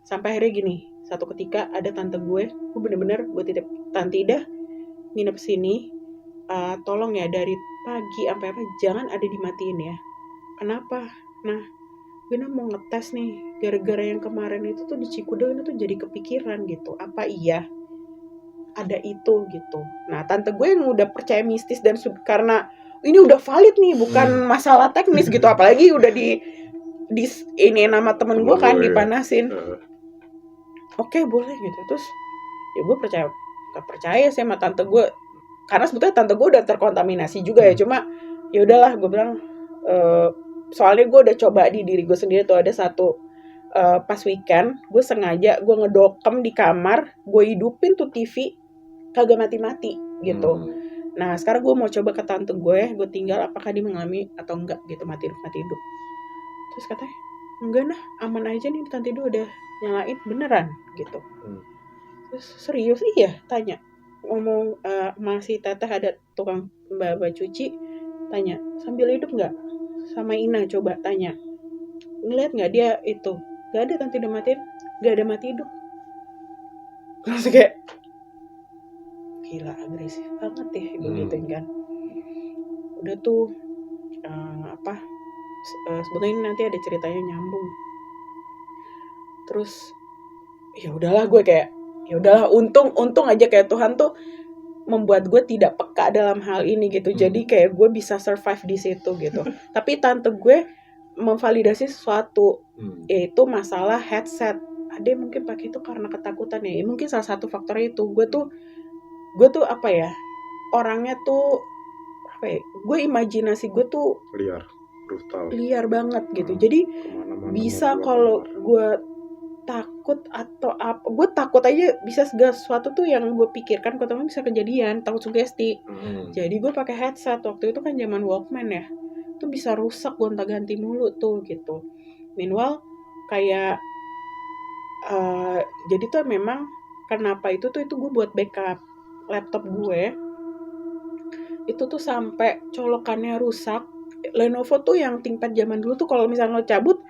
Sampai akhirnya gini, satu ketika ada tante gue bener-bener gue titip, Tante Ida nginep sini, tolong ya dari pagi sampai apa jangan ada dimatiin ya. Kenapa? Nah, gue mau ngetes nih, gara-gara yang kemarin itu tuh di Cikudang itu tuh jadi kepikiran gitu, apa iya ada itu gitu. Nah, tante gue yang udah percaya mistis dan karena ini udah valid nih, bukan masalah teknis gitu, apalagi udah di ini nama temen gue kan dipanasin. Oke, boleh gitu. Terus ya gue percaya sih sama tante gue, karena sebetulnya tante gue udah terkontaminasi juga ya. Cuma ya udahlah, gue bilang soalnya gue udah coba di diri gue sendiri tuh. Ada satu pas weekend gue sengaja gue ngedokem di kamar, gue hidupin tuh TV kagak mati-mati gitu. Nah sekarang gue mau coba ke tante gue tinggal, apakah dia mengalami atau enggak gitu mati hidup. Terus katanya enggak nah, aman aja nih, tante itu udah nyalain beneran gitu. Terus serius iya, tanya ngomong masih teteh ada tukang mbak cuci, tanya sambil hidup nggak, sama Ina coba tanya, ngeliat nggak dia itu, nggak ada, tante udah matiin, nggak ada mati hidup. Langsung kayak gila, agresif banget ya begitu kan. Udah tuh sebetulnya ini nanti ada ceritanya nyambung. Terus ya udahlah, gue kayak ya udahlah, untung aja kayak Tuhan tuh membuat gue tidak peka dalam hal ini gitu. Jadi kayak gue bisa survive di situ gitu. Tapi tante gue memvalidasi sesuatu, yaitu masalah headset. Ada mungkin pakai itu karena ketakutan ya. Mungkin salah satu faktornya itu. Gue tuh apa ya, orangnya tuh apa ya, gue imajinasi gue tuh liar, brutal, liar banget gitu. Jadi bisa kalau gue takut atau apa, gue takut aja bisa segala sesuatu tuh yang gue pikirkan kok teman bisa kejadian, takut sugesti. Jadi gue pakai headset. Waktu itu kan zaman Walkman ya, tuh bisa rusak gonta-ganti mulu tuh gitu. Meanwhile kayak jadi tuh memang kenapa itu gue buat backup laptop gue itu tuh sampai colokannya rusak. Lenovo tuh yang ThinkPad zaman dulu tuh kalau misalnya lo cabut,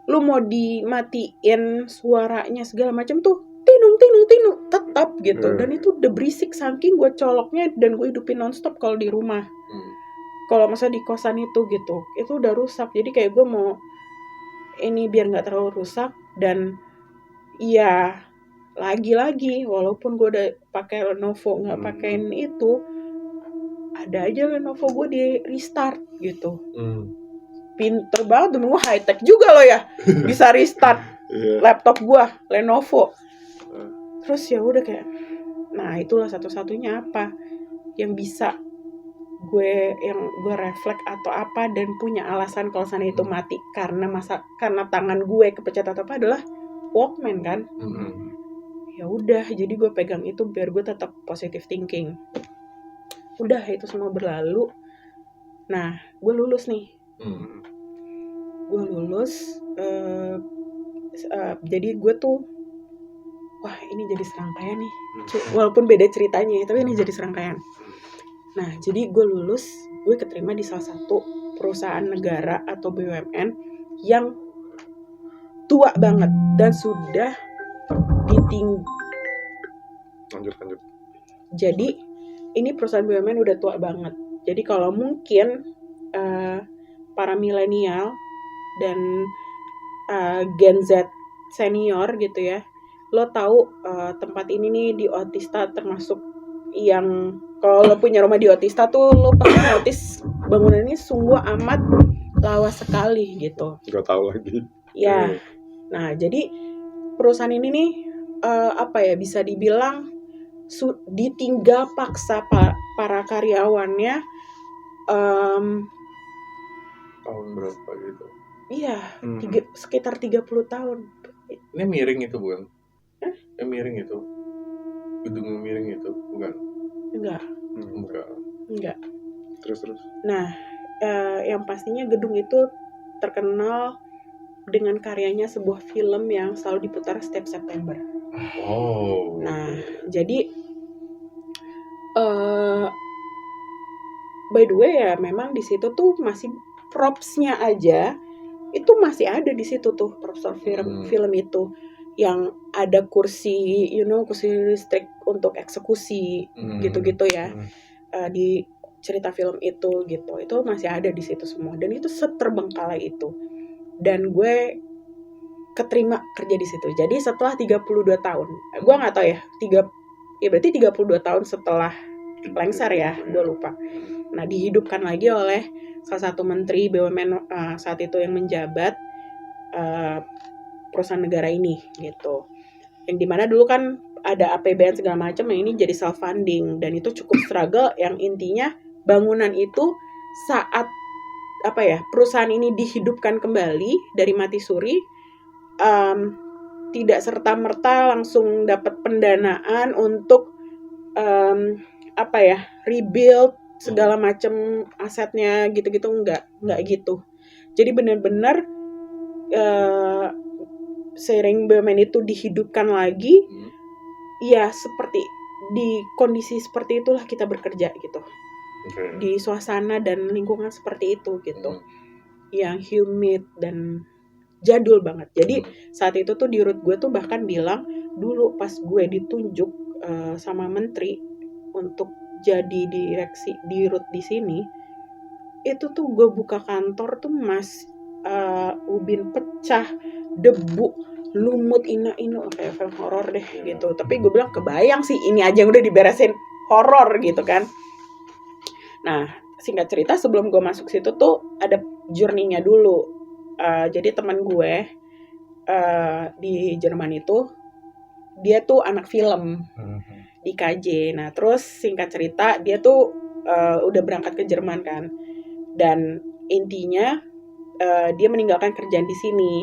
lu mau dimatiin suaranya segala macam tuh tinung tetap gitu. Dan itu udah berisik saking gue coloknya dan gue hidupin nonstop kalau di rumah. Kalau masa di kosan itu gitu, itu udah rusak. Jadi kayak gue mau ini biar nggak terlalu rusak. Dan iya lagi walaupun gue udah pakai Lenovo nggak pakein itu, ada aja Lenovo gue di restart gitu. Pinter banget, gue high tech juga loh ya, bisa restart laptop gue Lenovo. Terus ya udah kayak, nah itulah satu-satunya apa yang bisa gue refleks atau apa dan punya alasan kalau sana itu mati karena tangan gue kepecet atau apa adalah Walkman kan. Ya udah, jadi gue pegang itu biar gue tetap positive thinking. Udah itu semua berlalu. Nah gue lulus nih. Gue lulus, jadi gue tuh, wah ini jadi serangkaian nih, walaupun beda ceritanya, tapi ini jadi serangkaian. Nah jadi gue lulus, gue keterima di salah satu perusahaan negara atau BUMN yang tua banget dan sudah lanjut. Jadi ini perusahaan BUMN udah tua banget. Jadi kalau mungkin para milenial dan Gen Z senior gitu ya, lo tahu tempat ini nih di Otista, termasuk yang kalau lo punya rumah di Otista tuh lo pasti notice bangunan ini sungguh amat lawas sekali gitu. Gak tahu lagi ya. Nah jadi perusahaan ini nih apa ya, bisa dibilang ditinggal paksa para karyawannya tahun berapa gitu? Iya, sekitar 30 tahun. Ini miring itu bukan? Miring itu? Gedung miring itu bukan? Enggak. Terus. Nah, yang pastinya gedung itu terkenal dengan karyanya sebuah film yang selalu diputar setiap September. Nah, jadi by the way ya, memang di situ tuh masih propsnya aja itu masih ada di situ tuh, props film itu yang ada kursi, kursi listrik untuk eksekusi gitu-gitu ya. Di cerita film itu gitu, itu masih ada di situ semua dan itu seterbengkalai itu. Dan gue keterima kerja di situ. Jadi setelah 32 tahun, gue nggak tahu ya, berarti 32 tahun setelah lengser ya, gue lupa. Nah, dihidupkan lagi oleh salah satu menteri BUMN saat itu yang menjabat perusahaan negara ini gitu. Yang dimana dulu kan ada APBN segala macam, yang ini jadi self funding dan itu cukup struggle. Yang intinya bangunan itu saat perusahaan ini dihidupkan kembali dari mati suri, tidak serta-merta langsung dapat pendanaan untuk rebuild segala macam asetnya gitu-gitu, enggak gitu. Jadi benar-benar seiring BUMN itu dihidupkan lagi, ya seperti di kondisi seperti itulah kita bekerja gitu. Di suasana dan lingkungan seperti itu gitu. Yang humid dan jadul banget. Jadi saat itu tuh di root gue tuh bahkan bilang, dulu pas gue ditunjuk sama menteri untuk jadi direksi di root di sini, itu tuh gue buka kantor tuh ubin pecah, debu, lumut, kayak film horor deh gitu. Tapi gue bilang kebayang sih, ini aja yang udah diberesin horor gitu kan. Nah, singkat cerita sebelum gue masuk situ tuh ada journey-nya dulu. Jadi teman gue di Jerman itu dia tuh anak film di KJ. Nah, terus singkat cerita dia tuh udah berangkat ke Jerman kan. Dan intinya dia meninggalkan kerjaan di sini.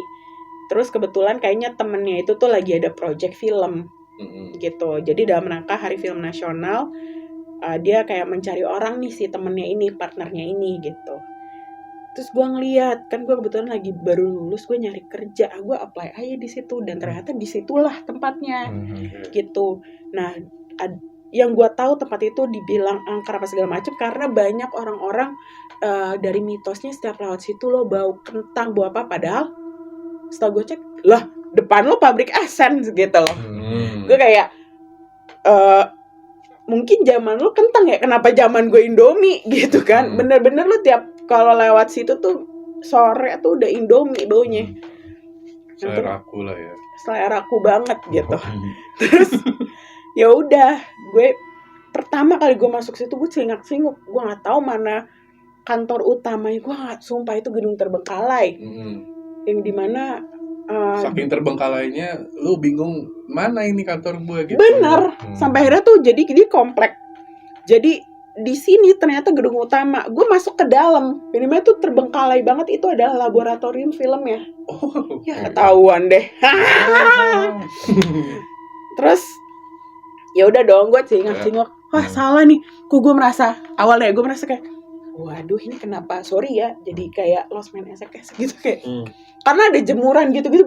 Terus kebetulan kayaknya temennya itu tuh lagi ada project film gitu. Jadi dalam rangka Hari Film Nasional dia kayak mencari orang nih si temennya ini, partnernya ini gitu. Terus gue ngeliat, kan gue kebetulan lagi baru lulus, gue nyari kerja, gue apply aja di situ dan ternyata disitulah tempatnya gitu. Nah, yang gue tahu tempat itu dibilang angker apa segala macam karena banyak orang-orang dari mitosnya setiap lewat situ lo bau kentang, bau apa, padahal setelah gue cek, lah depan lo pabrik Essence gitu loh. Gue kayak mungkin zaman lo kentang ya, kenapa zaman gue Indomie gitu kan. Bener-bener lo tiap kalau lewat situ tuh sore tuh udah Indomie baunya. Selera aku lah ya. Selera aku banget gitu. Terus ya udah, gue pertama kali gue masuk situ gue celingak-celinguk, gue nggak tahu mana kantor utamanya. Gue nggak, sumpah itu gedung terbengkalai yang dimana saking terbengkalainya lu bingung mana ini kantor gue gitu. Bener, sampai akhirnya tuh jadi di komplek. Jadi di sini ternyata gedung utama. Gue masuk ke dalam, ini tuh terbengkalai banget. Itu adalah laboratorium film ya. Ya ketahuan deh. Terus ya udah dong, gue cingak-cingok. Wah salah nih. Gue merasa awalnya gue merasa kayak, waduh ini kenapa? Sorry ya, jadi kayak Lost Man esek-esek gitu kayak. Karena ada jemuran gitu-gitu.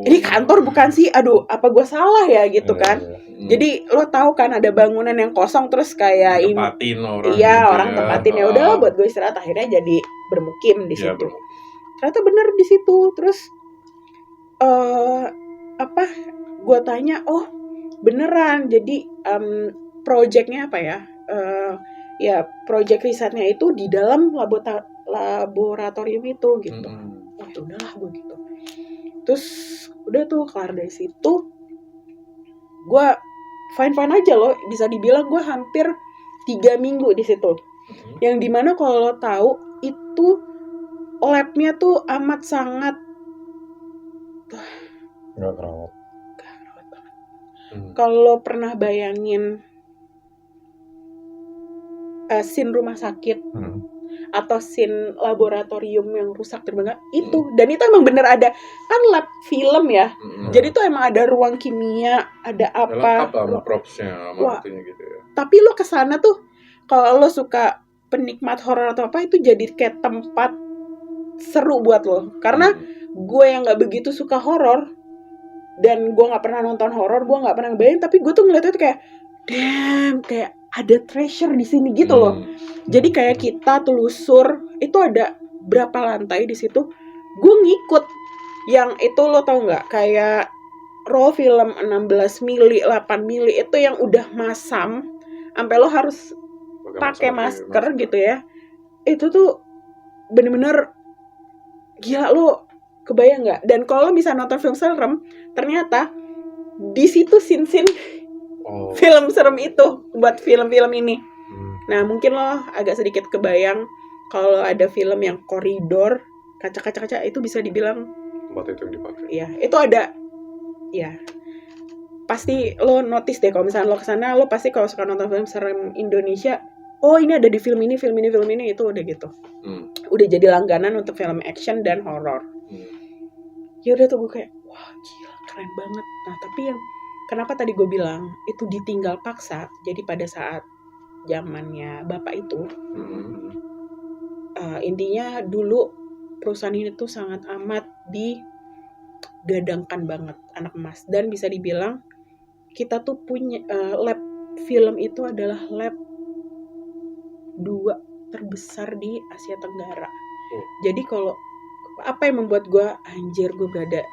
Ini kantor bukan sih? Aduh, apa gue salah ya gitu kan? Jadi lo tahu kan ada bangunan yang kosong terus kayak tempatin orang. Iya, gitu orang tempatin ya udah buat gue istirahat, akhirnya jadi bermukim di situ. Bro. Ternyata bener di situ. Terus gue tanya, oh beneran. Jadi projectnya apa ya? Ya project risetnya itu di dalam laboratorium itu gitu. Oh ya udahlah gue gitu. Terus udah tuh kelar dari situ, gue fine aja loh, bisa dibilang gue hampir 3 minggu di situ. Yang dimana kalau lo tahu itu labnya tuh amat sangat nggak kerawat banget. Kalau lo pernah bayangin scene rumah sakit atau scene laboratorium yang rusak terbengkalai itu, dan itu emang bener ada kan lab film ya. Jadi tuh emang ada ruang kimia, ada apa, lengkap sama propsnya sama artinya gitu ya. Tapi lo kesana tuh kalau lo suka penikmat horor atau apa, itu jadi kayak tempat seru buat lo. Karena gue yang nggak begitu suka horor dan gue nggak pernah nonton horor, gue nggak pernah ngebayangin, tapi gue tuh ngeliat itu kayak damn, kayak ada treasure di sini gitu loh. Jadi kayak kita telusur, itu ada berapa lantai di situ. Gue ngikut yang itu, lo tau nggak, kayak roll film 16 mili, 8 mili itu yang udah masam, sampai lo harus pakai masker gitu ya. Itu tuh bener-bener gila, lo kebayang nggak? Dan kalau lo bisa nonton film serem, ternyata di situ scene-scene film serem itu buat film-film ini. Nah mungkin lo agak sedikit kebayang kalau ada film yang koridor kaca-kaca itu bisa dibilang tempat itu yang dipakai. Iya, itu ada. Ya, pasti lo notice deh kalau misalnya lo kesana, lo pasti kalau suka nonton film serem Indonesia, oh ini ada di film ini itu udah gitu. Udah jadi langganan untuk film action dan horor. Ya udah tuh gue kayak, wah gila keren banget. Nah tapi yang kenapa tadi gue bilang itu ditinggal paksa, jadi pada saat zamannya bapak itu, intinya dulu perusahaan ini tuh sangat amat digadangkan banget anak emas. Dan bisa dibilang kita tuh punya lab film itu adalah lab 2 terbesar di Asia Tenggara. Jadi kalau apa yang membuat gue anjir, gue berada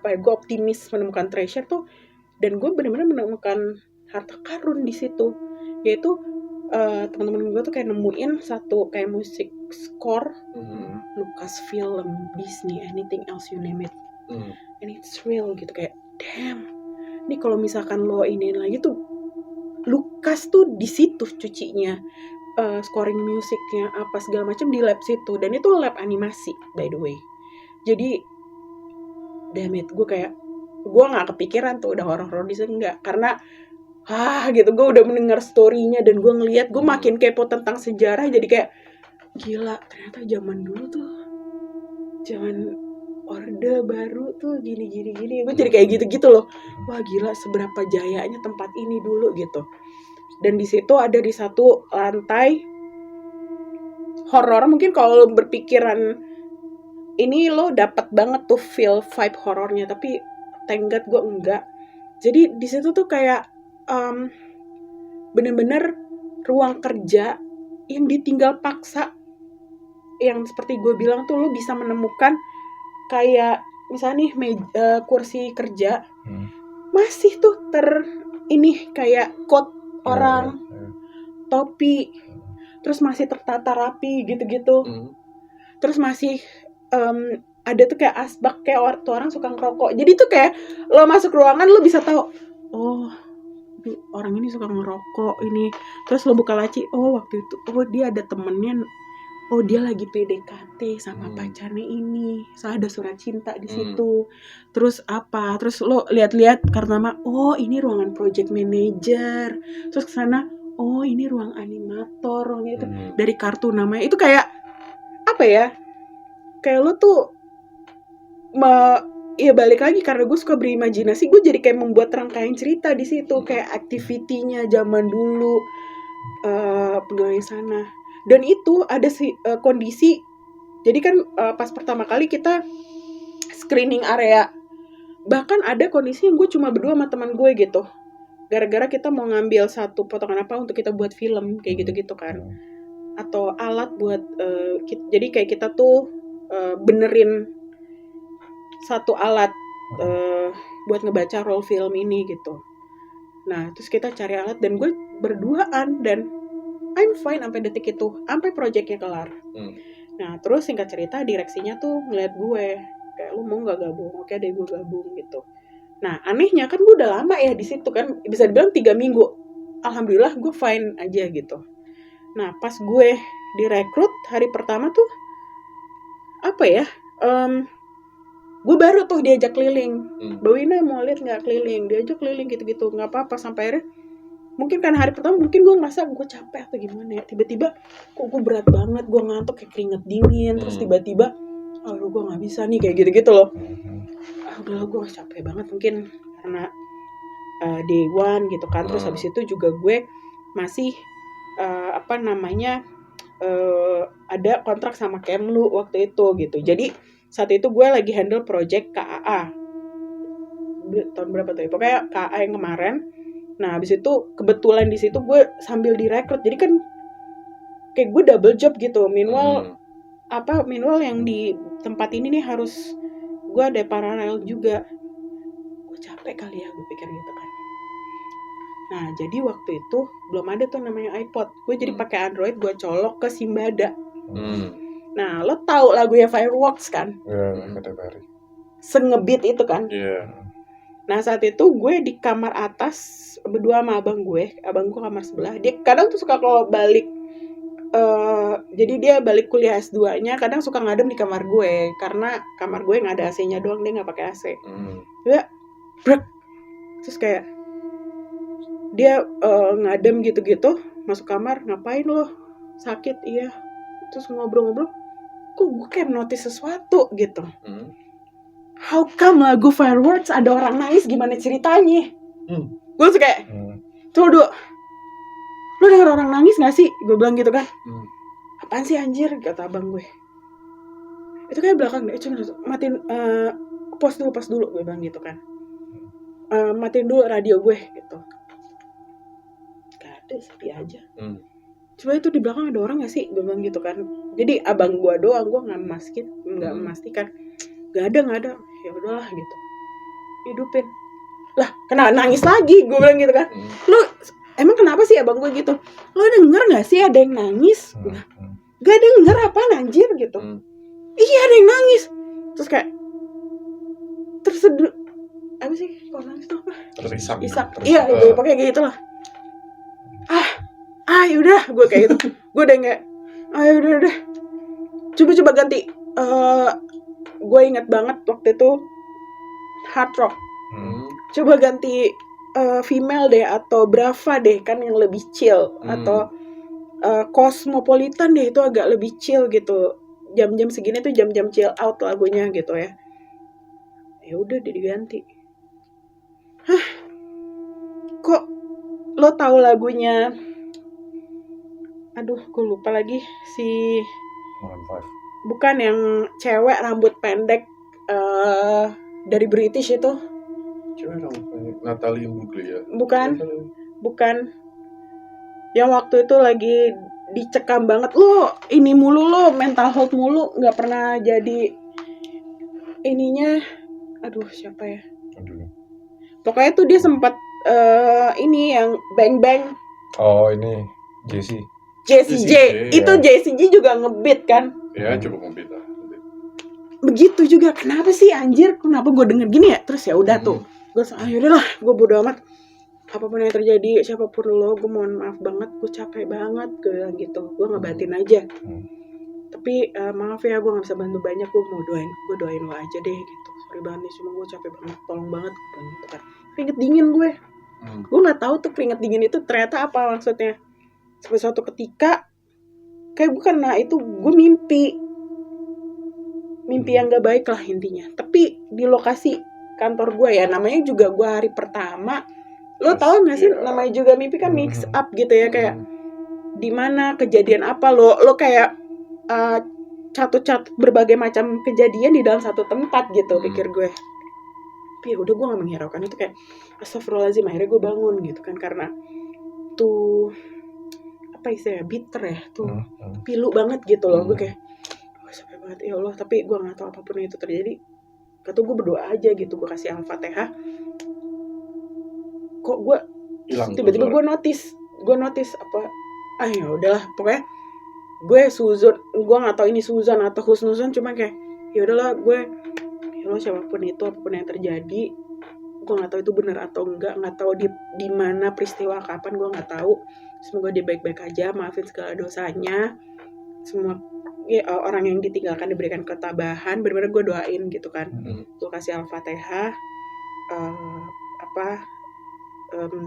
gue optimis menemukan treasure tuh, dan gue benar-benar menemukan harta karun di situ, yaitu teman-teman gue tuh kayak nemuin satu kayak musik score Lucasfilm, Disney, anything else you name it, and it's real gitu, kayak damn, nih kalau misalkan lo ini lagi tuh Lukas tuh di situ cucinya, scoring musiknya apa segala macam di lab situ, dan itu lab animasi by the way. Jadi damn it, gue nggak kepikiran tuh udah horor di sini, enggak, karena gitu gue udah mendengar story-nya dan gue ngelihat, gue makin kepo tentang sejarah, jadi kayak gila ternyata zaman dulu tuh, zaman Orde Baru tuh gini. Gue jadi kayak gitu loh. Wah gila, seberapa jayanya tempat ini dulu gitu. Dan di situ ada di satu lantai horor. Mungkin kalau lo berpikiran ini lo dapat banget tuh feel vibe horornya, tapi thank God gue enggak. Jadi di situ tuh kayak bener-bener ruang kerja yang ditinggal paksa, yang seperti gue bilang tuh lo bisa menemukan kayak misalnya nih kursi kerja masih tuh ini kayak coat orang, topi, terus masih tertata rapi gitu-gitu. Terus masih ada tuh kayak asbak, kayak orang suka ngerokok. Jadi tuh kayak lo masuk ruangan lo bisa tahu, oh orang ini suka ngerokok ini. Terus lo buka laci, oh waktu itu dia ada temennya, oh dia lagi PDKT sama pacarnya ini, ada surat cinta di situ. Terus terus lo lihat-lihat karena oh ini ruangan project manager. Terus kesana, oh ini ruang animator, ruangnya itu dari kartu namanya. Itu kayak apa ya? Kayak lo tuh ya balik lagi, karena gue suka berimajinasi, gue jadi kayak membuat rangkaian cerita di situ, kayak aktivitinya zaman dulu, pegawai sana. Dan itu ada kondisi, jadi kan pas pertama kali kita screening area, bahkan ada kondisi yang gue cuma berdua sama teman gue gitu, gara-gara kita mau ngambil satu potongan apa untuk kita buat film kayak gitu-gitu kan, atau alat buat jadi kayak kita tuh benerin satu alat buat ngebaca roll film ini gitu. Nah terus kita cari alat dan gue berduaan dan I'm fine sampai detik itu, sampai proyeknya kelar. Nah terus singkat cerita direksinya tuh ngeliat gue kayak, lu mau nggak gabung? Oke deh gue gabung gitu. Nah anehnya kan gue udah lama ya di situ kan, bisa dibilang 3 minggu. Alhamdulillah gue fine aja gitu. Nah pas gue direkrut hari pertama tuh apa ya? Gue baru tuh diajak keliling. Mbak Wina mau lihat nggak keliling? Diajak keliling gitu-gitu, nggak apa-apa sampai akhirnya. Mungkin kan hari pertama mungkin gue ngerasa gue capek atau gimana ya, tiba-tiba kok gue berat banget, gue ngantuk kayak keringet dingin, terus tiba-tiba aduh gue nggak bisa nih kayak gitu-gitu loh. Udahlah gue capek banget, mungkin karena day one gitu kan. Terus habis itu juga gue masih ada kontrak sama Kemlu waktu itu gitu. Jadi saat itu gue lagi handle project KAA tahun berapa tuh ya, pokoknya KAA yang kemarin. Nah habis itu kebetulan di situ gue sambil direkrut, jadi kan kayak gue double job gitu. Meanwhile yang di tempat ini nih harus gue ada paralel juga. Gue capek kali ya, gue pikir gitu kan. Nah jadi waktu itu belum ada tuh namanya iPod, gue jadi pakai Android, gue colok ke Simbada. Nah lo tahu lagunya Fireworks kan? Sengebit itu kan? Nah saat itu gue di kamar atas berdua sama abang gue kamar sebelah. Dia kadang tuh suka kalau balik, jadi dia balik kuliah S2-nya kadang suka ngadem di kamar gue, karena kamar gue nggak ada AC-nya doang, dia nggak pakai AC. Dia brek, terus kayak dia ngadem gitu-gitu, masuk kamar, ngapain lo? Sakit? Iya. Terus ngobrol-ngobrol, kok gue kayak notice sesuatu gitu. How come lagu Fireworks ada orang nangis, gimana ceritanya? Gue suka kayak, coba lu denger orang nangis gak sih? Gue bilang gitu kan. Apaan sih anjir? Kata abang gue. Itu kayak belakang deh, cuma matiin, pause dulu gue bilang gitu kan. Matiin dulu radio gue gitu. Gak ada, sepi aja. Coba itu di belakang ada orang gak sih? Gue bilang gitu kan. Jadi abang gue doang, gue gak memastikan. Gak ada. Ya udahlah gitu. Hidupin. Lah, kena nangis lagi, gue bilang gitu kan. Lu emang kenapa sih abang gue gitu? Lu denger gak sih ada yang nangis? Gak denger apaan anjir gitu. Iya ada yang nangis. Terus kayak terseduh. Apa sih kalau nangis tuh apa? Terisak. Isak. Iya, gue pakai kayak gitu lah. Yaudah, gue kayak gitu. Gue udah kayak, udah. Coba ganti. Gue ingat banget waktu itu hard rock. Coba ganti female deh atau Brava deh, kan yang lebih chill. Atau Cosmopolitan deh, itu agak lebih chill gitu. Jam-jam segini tuh jam-jam chill out lagunya gitu ya. Ya udah diganti. Kok lo tahu lagunya? Aduh, gue lupa lagi si. Bukan yang cewek rambut pendek dari British itu. Cewek rambut pendek, Natalie Imbruglia. Bukan. Yang waktu itu lagi dicekam banget, lo ini mulu, lo mental health mulu, nggak pernah jadi ininya. Aduh, siapa ya? Pokoknya tuh dia sempat ini yang bang. Oh, ini Jessie J. Itu ya. Jessie J juga ngebeat kan? Ya, coba ngebeat lah. Begitu juga, kenapa sih anjir? Kenapa gue denger gini ya? Terus ya udah tuh, gue yaudahlah, gue bodo amat. Apapun yang terjadi, siapapun lo, gue mohon maaf banget, gue capek banget, gue bilang gitu. Gue ngebatin aja. Tapi maaf ya, gue gak bisa bantu banyak, gue doain lo aja deh gitu. Sorry banget nih, cuma gue capek banget, tolong banget gitu kan. Keringet dingin gue. Gue gak tahu tuh keringet dingin itu ternyata apa maksudnya. Sampai suatu ketika, kayak bukan, itu gue mimpi yang gak baik lah intinya. Tapi di lokasi kantor gue ya, namanya juga gue hari pertama. Lo tau gak sih namanya juga mimpi kan mix up gitu ya, kayak di mana kejadian apa, lo kayak catut berbagai macam kejadian di dalam satu tempat gitu, pikir gue. Tapi ya udah, gue gak menghiraukan itu, kayak astagfirullahaladzim, akhirnya gue bangun gitu kan, karena tuh apa istilahnya, bitter ya tuh, pilu banget gitu loh. Gue kayak sampai banget ya Allah, tapi gue gak tahu apapun yang itu terjadi, kata gue berdoa aja gitu, gue kasih Al-Fatihah. Kok gue tiba-tiba gue notice apa, ya udahlah, pokoknya gue suzon, gue nggak tahu ini suzon atau husnuzon, cuma kayak ya udahlah, gue ya Allah, siapapun itu, apapun yang terjadi, gue nggak tahu itu benar atau nggak tahu di mana peristiwa kapan, gue nggak tahu. Semoga dia baik-baik aja, maafin segala dosanya, semua ya, orang yang ditinggalkan diberikan ketabahan, benar-benar gue doain gitu kan. Gue kasih Al-Fatihah,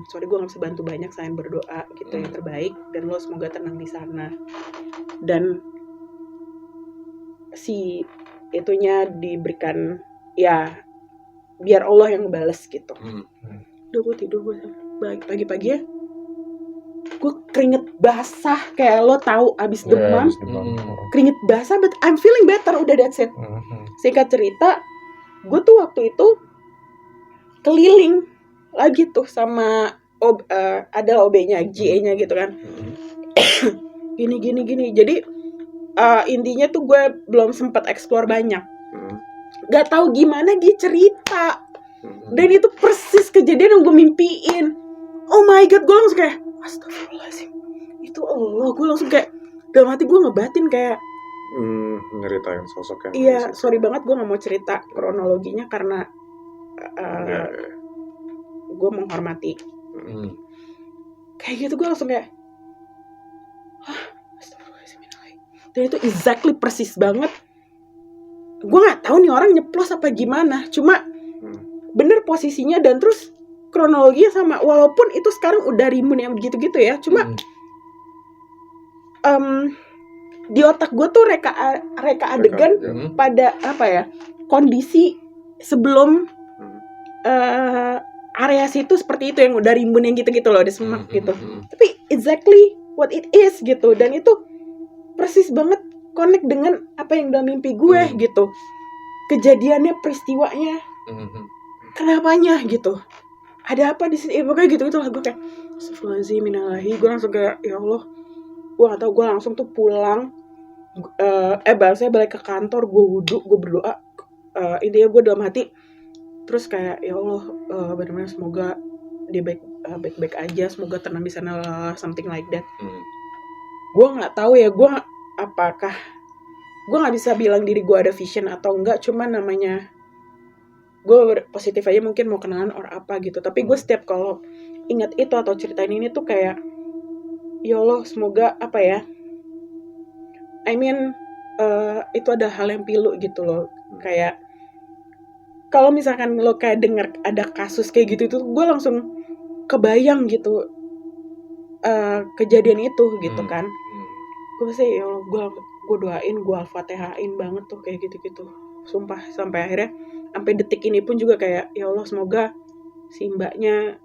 sorry gue nggak bisa bantu banyak selain berdoa gitu, yang terbaik, dan lo semoga tenang di sana, dan si itunya diberikan ya biar Allah yang ngebales gitu. Udah gue tidur, gue pagi-pagi ya gue keringet basah, kayak lo tahu abis demam. Keringet basah, but I'm feeling better, udah that's it. Singkat cerita, gue tuh waktu itu keliling lagi tuh sama ada OB-nya, GA-nya gitu kan. Gini. Jadi intinya tuh gue belum sempat explore banyak. Gak tahu gimana dia cerita. Dan itu persis kejadian yang gue mimpiin. Oh my god, gue langsung kayak astagfirullahaladzim, itu Allah. Gue langsung kayak dalam hati gue ngebatin kayak nyeritain sosok yang iya, sorry banget gue gak mau cerita kronologinya karena gue menghormati. Kayak gitu, gue langsung kayak astagfirullahaladzim. Dan itu exactly persis banget. Gue gak tahu nih orang nyeplos apa gimana, cuma bener posisinya dan terus kronologinya sama. Walaupun itu sekarang udah rimbun yang begitu-gitu ya, cuma di otak gue tuh reka adegan pada apa ya, kondisi sebelum area situ seperti itu, yang udah rimbun yang gitu-gitu loh, ada semak gitu. Tapi exactly what it is gitu, dan itu persis banget connect dengan apa yang udah mimpi gue gitu. Kejadiannya, peristiwanya, kenapanya gitu. Ada apa di sini? Pokoknya gitu lah, gue kayak astagfirullahaladzim, minalahi. Gue langsung kayak ya Allah, gue gak tau, gue langsung tuh pulang, saya balik ke kantor, gue wudhu, gue berdoa, intinya gue dalam hati terus kayak ya Allah, benar-benar semoga dia baik-baik aja, semoga tenang di sana, something like that. Gue nggak tahu ya, gue nggak bisa bilang diri gue ada vision atau enggak, cuma namanya gue positif aja mungkin mau kenalan or apa gitu, tapi gue setiap kalau ingat itu atau ceritain ini tuh kayak ya Allah semoga apa ya, I mean itu ada hal yang pilu gitu loh, kayak kalau misalkan lo kayak denger ada kasus kayak gitu itu gue langsung kebayang gitu kejadian itu gitu kan. Gue pasti ya Allah gue doain, gue al-fatihain banget tuh kayak gitu-gitu, sumpah. Sampai akhirnya sampai detik ini pun juga kayak ya Allah semoga si mbaknya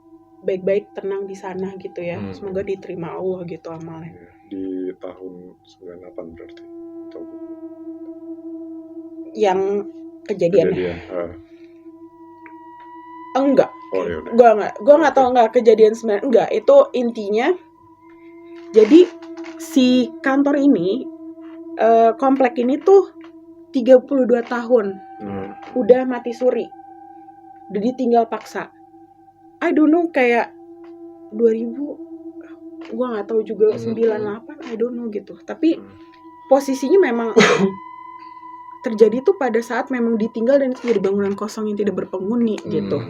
baik-baik tenang di sana gitu ya, semoga diterima Allah gitu amalnya. Di tahun 98 berarti atau Yang kejadiannya enggak, oh ya udah, gue nggak tahu nggak kejadian sebenarnya enggak. Itu intinya jadi si kantor ini komplek ini tuh 32 tahun udah mati suri, udah ditinggal paksa. I don't know kayak 2000, gue nggak tahu juga 98, I don't know gitu. Tapi posisinya memang terjadi tuh pada saat memang ditinggal dan itu jadi bangunan kosong yang tidak berpenghuni gitu.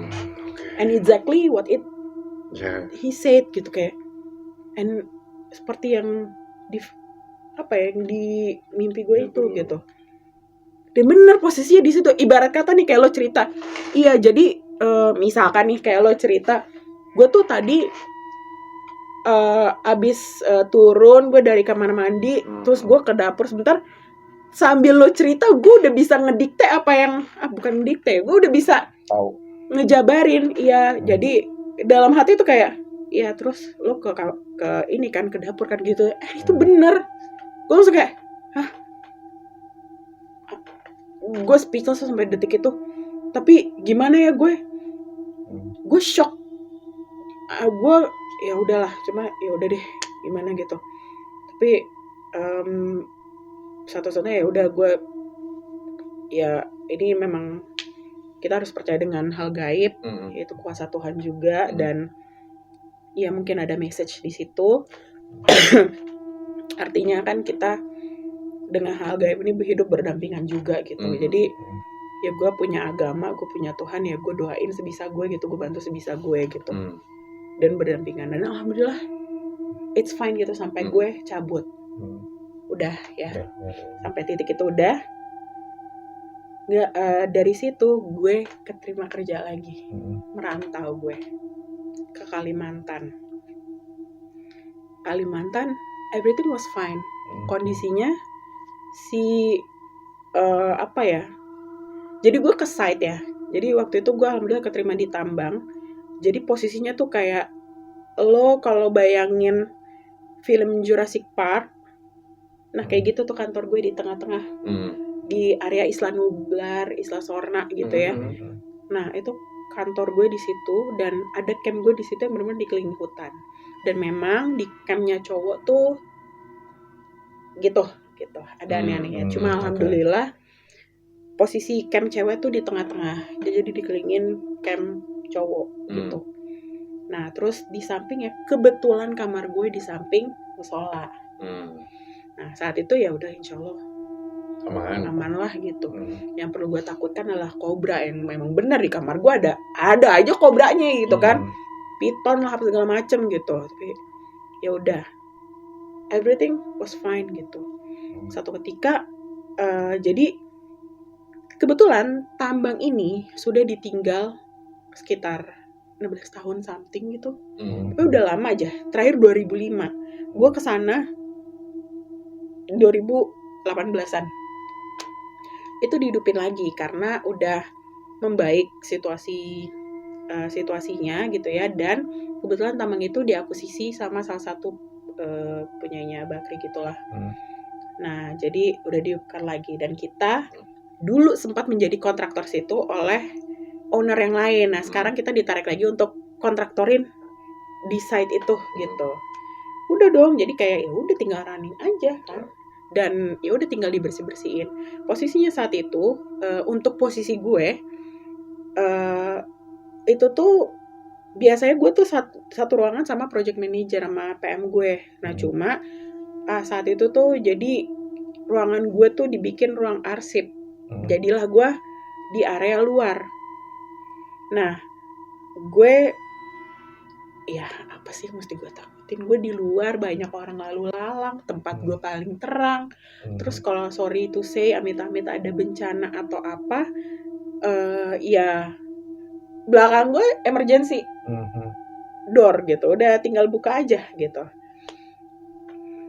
And exactly what he said gitu kayak, and seperti yang di yang di mimpi gue itu gitu. Dan bener posisinya di situ. Ibarat kata nih kayak lo cerita, iya jadi misalkan nih kayak lo cerita, gue tuh tadi abis turun gue dari kamar mandi, terus gue ke dapur sebentar. Sambil lo cerita, gue udah bisa ngedikte apa yang bukan ngedikte, gue udah bisa tahu ngejabarin. Iya, jadi dalam hati tuh kayak, ya terus lo ke ini kan, ke dapur kan gitu. Itu bener. Gue langsung kayak, hah? Gue speechless sampai detik itu. Tapi gimana ya gue shock. Gue ya udahlah, cuma ya udah deh, gimana gitu. Tapi satu-satunya ya udah gue, ya ini memang kita harus percaya dengan hal gaib, yaitu kuasa Tuhan juga, dan ya mungkin ada message di situ. Artinya kan kita dengan hal gaib ini hidup berdampingan juga gitu. Jadi ya gue punya agama, gue punya Tuhan, ya gue doain sebisa gue gitu, gue bantu sebisa gue gitu, dan berdampingan. Dan alhamdulillah it's fine gitu sampai gue cabut. Udah ya, sampai titik itu udah. Nggak, dari situ gue keterima kerja lagi, merantau gue ke Kalimantan, everything was fine. Kondisinya si jadi gue ke site ya. Jadi waktu itu gue alhamdulillah keterima di tambang. Jadi posisinya tuh kayak lo kalau bayangin film Jurassic Park, nah kayak gitu tuh kantor gue di tengah-tengah, di area Isla Nublar, Isla Sorna gitu ya. Nah itu kantor gue di situ, dan ada camp gue di situ yang benar-benar dikelilingi hutan. Dan memang di campnya cowok tuh gitu ada aneh-anehnya. Cuma alhamdulillah posisi camp cewek tuh di tengah-tengah, jadi dikelilingin camp cowok gitu. Nah terus di sampingnya kebetulan kamar gue di samping musola. Nah saat itu ya udah insya Allah aman lah gitu. Yang perlu gue takutkan adalah kobra, yang memang benar di kamar gue ada aja kobranya gitu kan, piton lah apa segala macem gitu. Tapi ya udah, everything was fine gitu. Satu ketika jadi kebetulan tambang ini sudah ditinggal sekitar 16 tahun something gitu. Tapi udah lama aja. Terakhir 2005. Gue kesana 2018an. Itu dihidupin lagi karena udah membaik situasinya gitu ya. Dan kebetulan tambang itu diakuisisi sama salah satu punyanya Bakri gitulah. Nah jadi udah dihidupkan lagi, dan kita dulu sempat menjadi kontraktor situ oleh owner yang lain. Nah sekarang kita ditarik lagi untuk kontraktorin di site itu gitu. Udah dong, jadi kayak ya udah tinggal running aja kan, dan ya udah tinggal dibersih-bersihin. Posisinya saat itu untuk posisi gue itu tuh biasanya gue tuh satu ruangan sama project manager sama PM gue. Nah cuma saat itu tuh jadi ruangan gue tuh dibikin ruang arsip. Jadilah gue di area luar. Nah, gue ya apa sih yang mesti gue takutin? Gue di luar banyak orang lalu lalang, tempat gue paling terang. Terus kalau sorry to say amit-amit ada bencana atau apa, ya belakang gue emergency door gitu, udah tinggal buka aja gitu.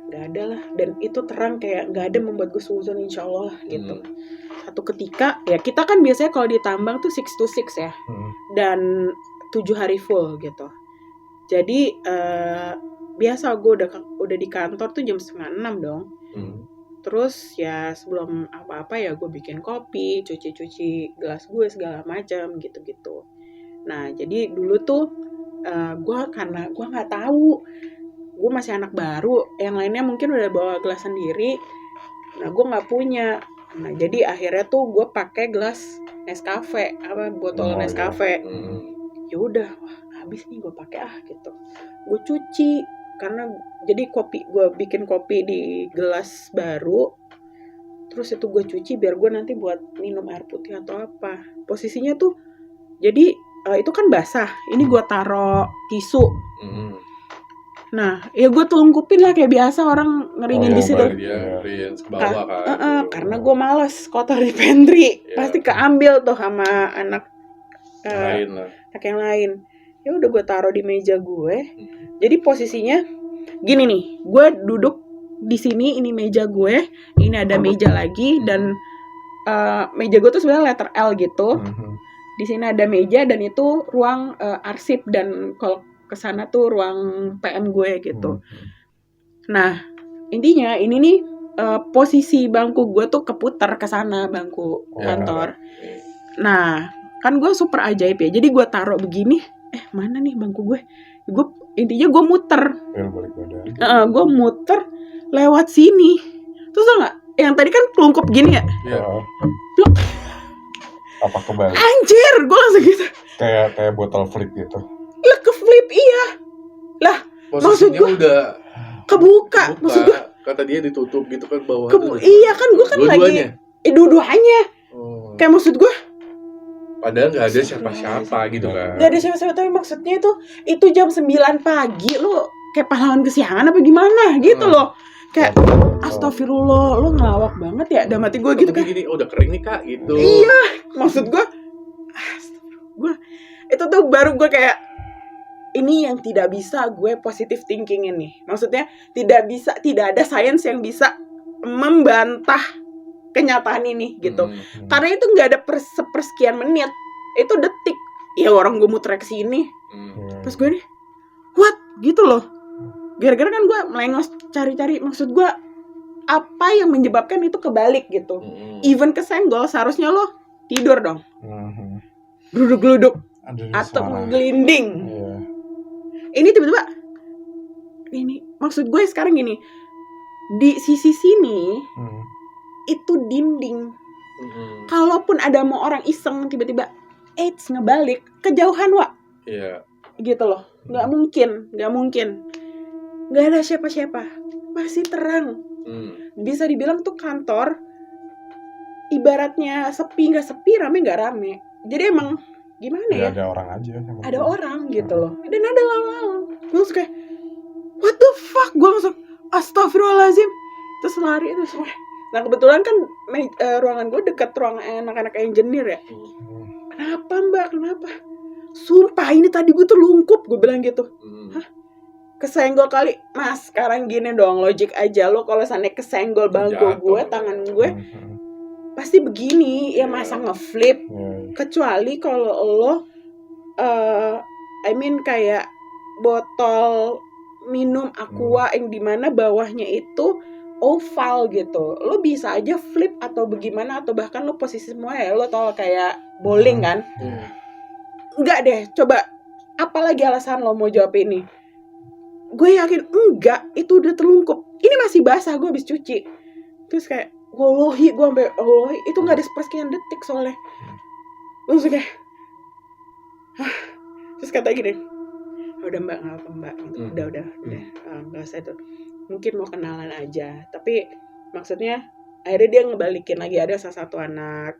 Gak ada lah, dan itu terang kayak gak ada membuat gue suzon insya Allah gitu. Satu ketika ya kita kan biasanya kalau di tambang tuh 6 to 6 ya, dan 7 hari full gitu. Jadi biasa gue udah di kantor tuh jam 5:30 dong. Terus ya sebelum apa-apa ya gue bikin kopi, cuci gelas gue segala macam gitu-gitu. Nah jadi dulu tuh karena gue nggak tahu, gue masih anak baru, yang lainnya mungkin udah bawa gelas sendiri. Nah gue nggak punya. Nah jadi akhirnya tuh gue pakai gelas Nescafe, botol Nescafe. Ya udah, habis nih gue pakai gitu. Gue cuci karena jadi gue bikin kopi di gelas baru. Terus itu gue cuci biar gue nanti buat minum air putih atau apa. Posisinya tuh jadi itu kan basah. Ini gue taro tisu. Nah, ya gue telungkupin lah kayak biasa orang ngeringin di situ. Karena gue males kotor di pantry. Pasti keambil tuh sama anak yang lain. Ya udah gue taruh di meja gue. Jadi posisinya gini nih, gue duduk di sini, ini meja gue, ini ada meja lagi, dan meja gue tuh sebenarnya letter L gitu. Di sini ada meja dan itu ruang arsip, dan kalau kesana tuh ruang PM gue gitu. Nah intinya ini nih posisi bangku gue tuh keputar kesana bangku kantor. Nah kan gue super ajaib ya, jadi gue taruh begini, mana nih bangku gue intinya gue muter, gue muter lewat sini, terus tau nggak yang tadi kan kelungkup gini ya, apa kebalik? Anjir, gue langsung gitu, kayak botol flip gitu. Lah ke flip, iya lah, maksud gue udah kebuka, maksud gue kata dia ditutup gitu kan bawah. Iya kan gue kan lagi dua-duanya. Kayak maksud gue padahal nggak ada siapa-siapa gitu kan. Nggak ada siapa-siapa, tapi maksudnya itu jam 9 pagi, lu kayak pahlawan kesiangan apa gimana gitu loh. Kayak astagfirullah, lu ngelawak banget ya, dalam hati gue gitu kan. Gini, udah kering nih kak gitu. Iya, maksud gue itu tuh baru gue kayak, ini yang tidak bisa gue positive thinking ini. Maksudnya tidak ada sains yang bisa membantah kenyataan ini gitu. Karena itu nggak ada sepersekian menit, itu detik. Ya orang gue muter ke sini, terus gue nih, what gitu loh. Gara-gara kan gue melengos cari-cari, maksud gue apa yang menyebabkan itu kebalik gitu. Even kesenggol, seharusnya lo tidur dong, geluduk-geluduk atau menggelinding. Ini tiba-tiba ini, maksud gue sekarang gini, di sisi sini itu dinding. Kalaupun ada mau orang iseng tiba-tiba ngebalik kejauhan gitu loh, nggak mungkin, nggak ada siapa-siapa, masih terang. Bisa dibilang tuh kantor ibaratnya sepi nggak sepi, rame nggak rame. Jadi emang gimana ya? Ada orang aja. Ada orang gitu loh, dan ada lalang-lalang. Terus kayak what the fuck, gue langsung astagfirullahaladzim, terus lari itu semua. Nah kebetulan kan ruangan gue dekat ruang anak-anak engineer ya. Kenapa mbak, kenapa? Sumpah ini tadi gue tuh lungkup, gue bilang gitu. Hah? Kesenggol kali. Mas sekarang gini dong, logik aja lo, kalau sana kesenggol bangku gue, tangan gue pasti begini ya, masa ngeflip. Kecuali kalau lo kayak botol minum aqua yang dimana bawahnya itu oval gitu, lo bisa aja flip atau bagaimana, atau bahkan lo posisi semua ya, lo tau kayak bowling kan. Enggak deh, coba apalagi alasan lo mau jawab ini? Gue yakin enggak, itu udah terlungkup. Ini masih basah, gue habis cuci. Terus kayak wallahi, gue sampai wallahi itu nggak ada sepersekian detik soalnya. Terus kayak terus kata gini, udah mbak, nggak apa mbak, udah nggak usah itu, mungkin mau kenalan aja. Tapi maksudnya akhirnya dia ngebalikin lagi, ada salah satu anak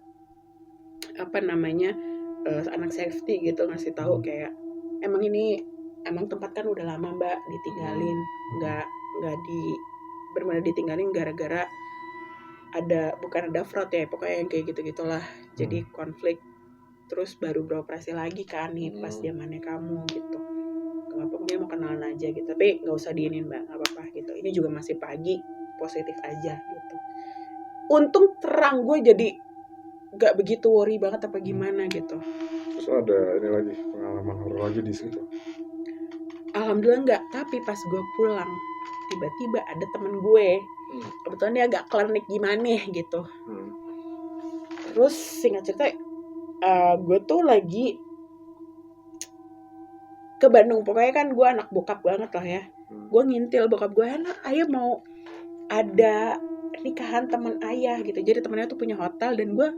anak safety gitu ngasih tahu kayak emang tempat kan udah lama mbak ditinggalin, nggak benar-benar ditinggalin gara-gara bukan ada fraud ya, pokoknya yang kayak gitu-gitulah. Jadi konflik, terus baru beroperasi lagi kan nih pas zamannya kamu gitu. Gak apa-apa, mungkin mau kenalan aja gitu, tapi nggak usah diinin mbak, nggak apa-apa gitu. Ini juga masih pagi, positif aja gitu. Untung terang, gue jadi gak begitu worry banget apa gimana gitu. Terus ada ini lagi pengalaman horor lagi di situ? Alhamdulillah enggak, tapi pas gue pulang tiba-tiba ada temen gue, kebetulan dia agak klinik gimana gitu. Terus singkat cerita, gue tuh lagi ke Bandung, pokoknya kan gue anak bokap banget lah ya. Gue ngintil bokap gue, ayah mau ada nikahan teman ayah gitu. Jadi temennya tuh punya hotel dan gue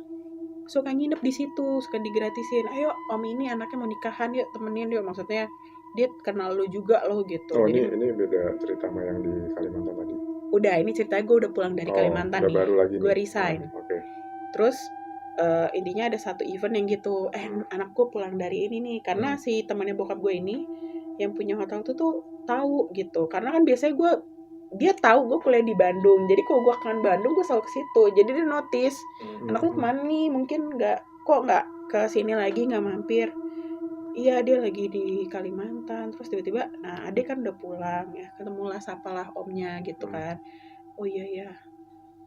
suka nginep di situ, suka digratisin. Ayo om ini anaknya mau nikahan, yuk temenin yuk. Maksudnya dia kenal lu juga loh gitu. Oh, jadi, ini beda cerita sama yang di Kalimantan tadi. Udah, ini ceritanya gue udah pulang dari Kalimantan udah nih. Baru lagi gue resign. Oke. Terus intinya ada satu event yang gitu. Anakku pulang dari ini nih, karena si temannya bokap gue ini yang punya hotel itu tuh tahu gitu. Karena kan biasanya dia tahu gue kuliah di Bandung, jadi kalau gue kangen Bandung gue selalu ke situ. Jadi dia notice, anak lu kemana nih, mungkin nggak ke sini lagi, nggak mampir. Iya, dia lagi di Kalimantan. Terus tiba-tiba, nah adik kan udah pulang ya, ketemulah sapalah omnya gitu kan. Oh iya.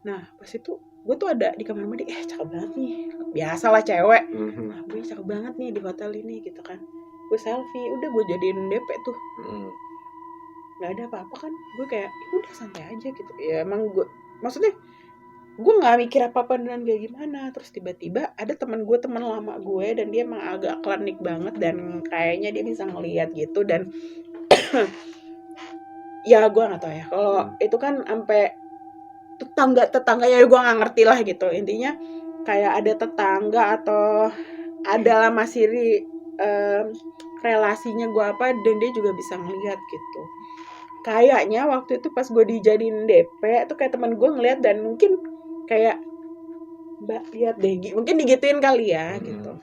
Nah pas itu gue tuh ada di kamar mandi, cakep banget nih, biasalah cewek. Nah, gue cakep banget nih di hotel ini gitu kan. Gue selfie, udah gue jadiin DP tuh. Nggak ada apa-apa kan, gue kayak udah santai aja gitu ya. Emang gue maksudnya gue nggak mikir apa-apa dan kayak gimana. Terus tiba-tiba ada teman lama gue, dan dia emang agak klinik banget dan kayaknya dia bisa ngelihat gitu. Dan ya gue nggak tahu ya kalau itu kan sampai tetangga ya, gue nggak ngerti lah gitu. Intinya kayak ada tetangga atau adalah masih relasinya gue apa, dan dia juga bisa ngelihat gitu. Kayaknya waktu itu pas gue dijadiin DP tuh kayak teman gue ngeliat, dan mungkin kayak mbak lihat deh, mungkin digituin kali ya gitu.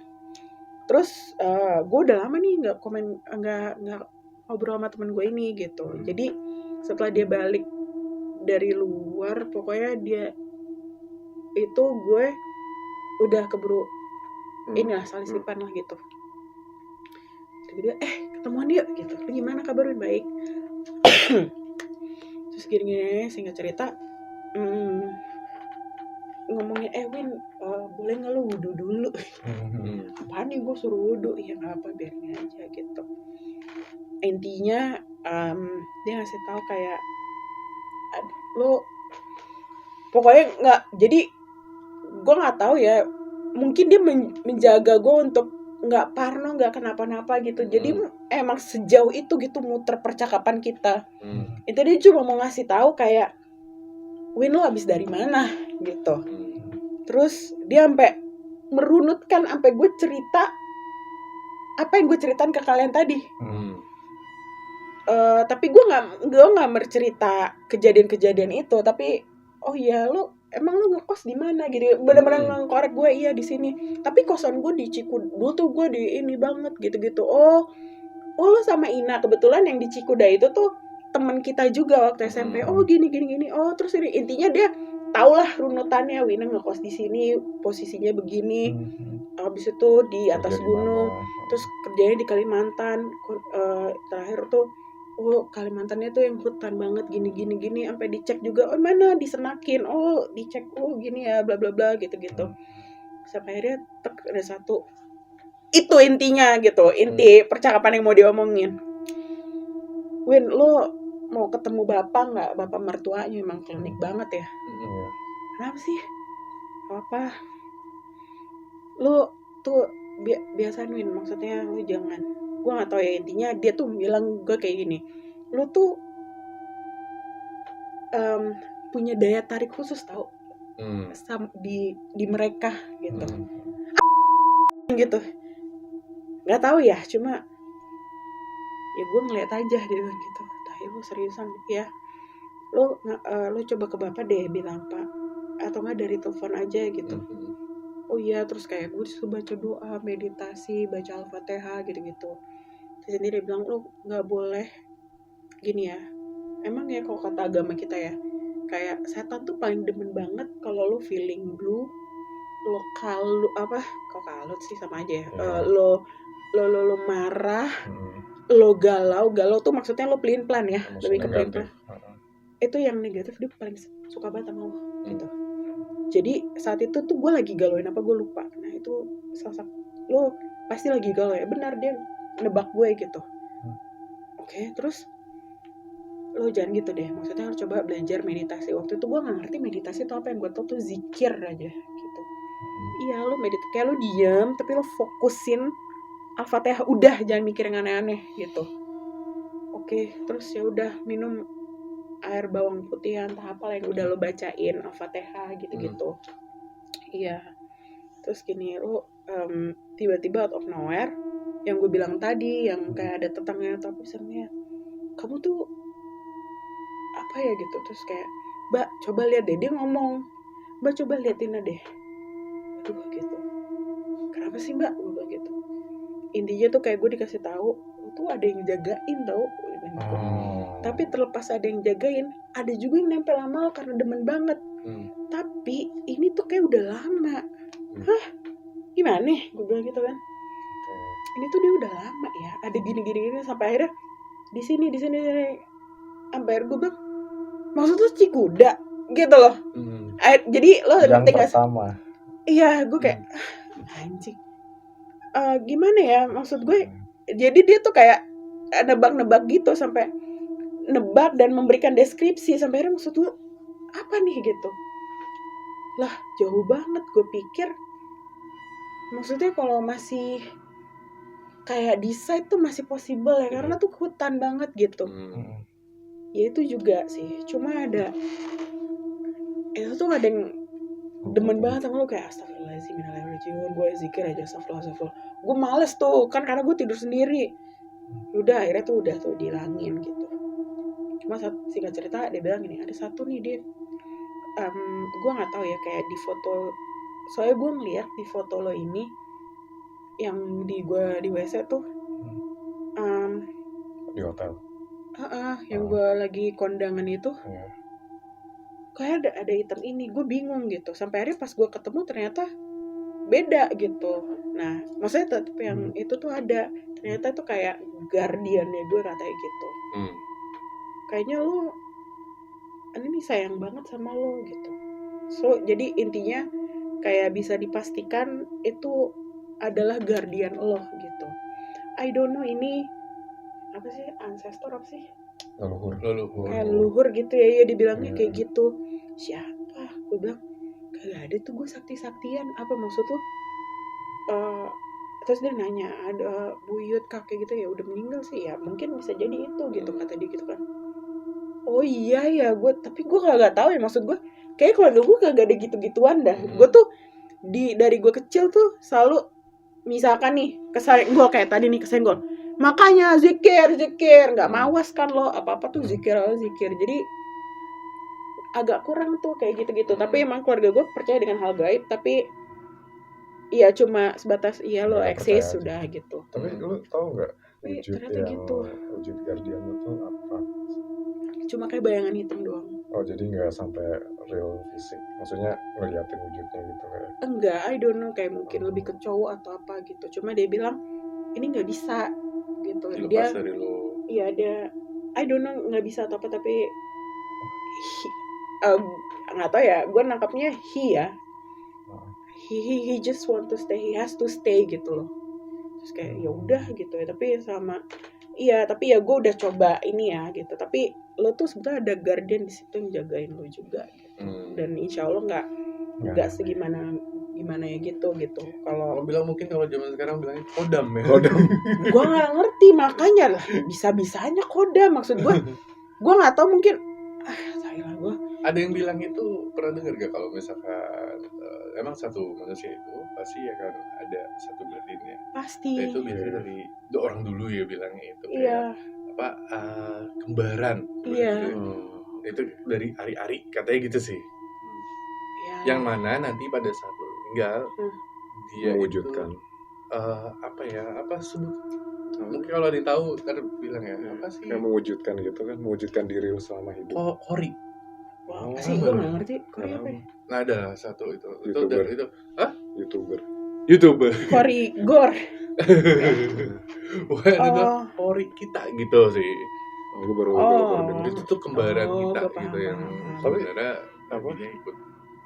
Terus gue udah lama nih nggak ngobrol sama teman gue ini gitu. Jadi setelah dia balik dari luar, pokoknya dia itu gue udah keburu inilah salisipan lah gitu. Dia ketemuan yuk gitu. Gimana kabarnya? Baik. Terus gini singkat cerita, ngomongin Win, boleh nggak lu wudu dulu? Apaan nih, gue suruh wudu? Ya nggak apa, biarin aja gitu. Intinya dia ngasih tahu kayak lo pokoknya nggak, jadi gue nggak tahu ya, mungkin dia menjaga gue untuk nggak parno, nggak kenapa-napa gitu. Jadi emang sejauh itu gitu muter percakapan kita. Itu dia cuma mau ngasih tahu kayak, Win lo abis dari mana gitu. Terus dia sampai merunutkan, sampai gue cerita apa yang gue ceritain ke kalian tadi. Tapi gue nggak bercerita kejadian-kejadian itu, tapi oh iya lo emang lo ngekos di mana gitu, benar-benar ngkorek gue, iya di sini, tapi kosan gue di Cikuda tuh, gue di ini banget gitu. Oh lo sama Ina, kebetulan yang di Cikuda itu tuh teman kita juga waktu SMP. Oh gini. Oh terus ini intinya dia taulah runutannya, Wina ngekos di sini, posisinya begini, habis itu di atas gunung, terus kerjanya di Kalimantan, terakhir tuh Kalimantannya tuh yang hutan banget, gini, sampai dicek juga, mana disenakin, dicek, gini ya, bla bla bla gitu. Sampai akhirnya ada satu, itu intinya gitu, inti percakapan yang mau diomongin. Win, lo mau ketemu bapak nggak? Bapak mertuanya emang klinik banget ya. Kenapa sih? Apa? Lo tuh biasa Win, maksudnya lo jangan, gue nggak tahu ya, intinya dia tuh bilang gue kayak gini, lo tuh punya daya tarik khusus tau di mereka gitu. Gitu, nggak tahu ya, cuma ya gue ngeliat aja dia bilang gitu. Lo seriusan ya, lo coba ke bapak deh bilang pak, atau nggak dari telepon aja gitu. oh iya, terus kayak gue disuruh baca doa, meditasi, baca Al-Fatihah gitu-gitu. Terus ini dia bilang, lo nggak boleh gini ya, emang ya kalau kata agama kita ya, kayak setan tuh paling demen banget kalau lo feeling blue, lo kalut apa, kok kalut sih sama aja ya. Lo marah, lo galau tuh maksudnya lo pelin-pelan ya, lebih ke pelin-pelan. Itu yang negatif dia paling suka banget sama lo gitu. Jadi saat itu tuh gue lagi galauin apa gue lupa. Nah itu sosok lo pasti lagi galau ya, benar dia nebak gue gitu. Oke, terus lo jangan gitu deh, maksudnya lo coba belajar meditasi. Waktu itu gue nggak ngerti meditasi itu apa, yang gue tau tuh zikir aja gitu. Iya, lo meditasi kayak lo diam tapi lo fokusin Al-Fatihah, udah jangan mikir yang aneh-aneh gitu. Oke, terus ya udah minum air bawang putih entah apa yang udah lo bacain Al-Fatihah gitu-gitu. Iya. Terus gini, lo tiba-tiba out of nowhere yang gue bilang tadi, yang kayak ada tetangga atau apa misalnya, kamu tuh apa ya gitu. Terus kayak, Mbak coba lihat deh, dia ngomong, Mbak coba liatin deh. Aduh gitu, kenapa sih Mbak, gue bilang gitu. Intinya tuh kayak gue dikasih tahu tuh ada yang jagain tau. Tapi terlepas ada yang jagain, ada juga yang nempel lama karena demen banget. Tapi ini tuh kayak udah lama. Hah, gimana nih, gue bilang gitu kan. Ini tuh dia udah lama ya, ada gini sampai akhirnya di sini sampai akhirnya gue bilang, maksud tuh Cikuda gitu loh. Jadi lo ngerti nggak sih? Iya, gue kayak anjing. Gimana ya, maksud gue, jadi dia tuh kayak nebak-nebak gitu, sampai nebak dan memberikan deskripsi sampai akhirnya maksud gue apa nih gitu. Lah jauh banget, gue pikir maksudnya kalau masih kayak di site tuh masih possible ya, karena tuh hutan banget gitu. Ya itu juga sih, cuma ada itu tuh ada yang demen banget sama lu, kayak astagfirullahaladzim, gue zikir aja astagfirullah. Gue males tuh kan karena gue tidur sendiri. Udah akhirnya tuh udah tuh dihilangin gitu. Cuma singkat cerita dia bilang gini, ada satu nih dia gue nggak tahu ya, kayak di foto, soalnya gue ngeliat di foto lo ini yang di gue di WC tuh di hotel. Yang gue lagi kondangan itu. Kayak ada item ini, gue bingung gitu. Sampai akhirnya pas gue ketemu ternyata beda gitu. Nah, maksudnya tetap yang itu tuh ada. Ternyata tuh kayak guardiannya gue katanya gitu. Kayaknya lo, ini sayang banget sama lo gitu. So, jadi intinya kayak bisa dipastikan itu adalah guardian lo gitu. I don't know ini apa sih, ancestor apa sih? Leluhur. Kayak leluhur gitu ya, dibilangnya kayak gitu. Siapa? Gue bilang kagak ada tuh gue sakti-saktian. Apa maksud lo? Terus dia nanya, ada buyut kakek gitu ya, udah meninggal sih ya, mungkin bisa jadi itu gitu kata dia gitu kan. Oh iya ya, tapi gue kagak tahu ya, maksud gue kayak keluarga gue kagak ada gitu-gituan dah. Gue tuh dari gue kecil tuh selalu misalkan nih kesenggol kayak tadi nih, kesenggol, makanya zikir nggak mawas kan lo, apa tuh zikir. Jadi agak kurang tuh kayak gitu. Tapi emang keluarga gue percaya dengan hal gaib, tapi iya cuma sebatas iya lo eksis sudah gitu. Tapi lo tau nggak wujud yang gitu. Wujud guardian itu apa? Cuma kayak bayangan hitam doang. Oh jadi nggak sampai real fisik, maksudnya ngeliatin wujudnya gitu kayak? Enggak, I don't know, kayak mungkin lebih ke cowok atau apa gitu. Cuma dia bilang ini nggak bisa gitu. Dilepas dari lo. Iya dia, I don't know nggak bisa atau apa, tapi nggak tahu ya. Gue nangkapnya he just want to stay, he has to stay gitu loh. Terus kayak ya udah gitu ya. Tapi tapi ya gue udah coba ini ya gitu. Tapi lo tuh sebenarnya ada guardian di situ yang jagain lo juga gitu. Dan insya Allah nggak segimana ya gitu. Kalau bilang mungkin kalau zaman sekarang bilangnya kodam ya. Gue nggak ngerti, makanya lah bisa-bisanya kodam, maksud gue nggak tahu, mungkin gue. Ada yang bilang itu, pernah dengar gak kalau misalkan emang satu manusia itu pasti akan ada satu guardiannya. Pasti. Dan itu biasanya dari orang dulu ya bilangnya itu. Iya. Kembaran. Iya. Itu dari ari-ari katanya gitu sih. Iya. Yang mana nanti pada saat lo meninggal, dia Mewujudkan. itu apa sebut? Mungkin kalau ada yang tahu ntar bilang ya, apa sih? Kayak mewujudkan gitu kan, mewujudkan diri lu selama hidup. Kori. Wah, Oh, apa sih gue nggak ngerti Kori apa ya? Nah, ada satu itu. YouTuber. Itu YouTuber. Kori Gor. Wah, itu Oh. Kori kita gitu sih. Gue baru Oh. dengar. Itu tuh kembaran Oh, kita gua paham, gitu yang paham. Tapi, sebenarnya apa? dia ikut.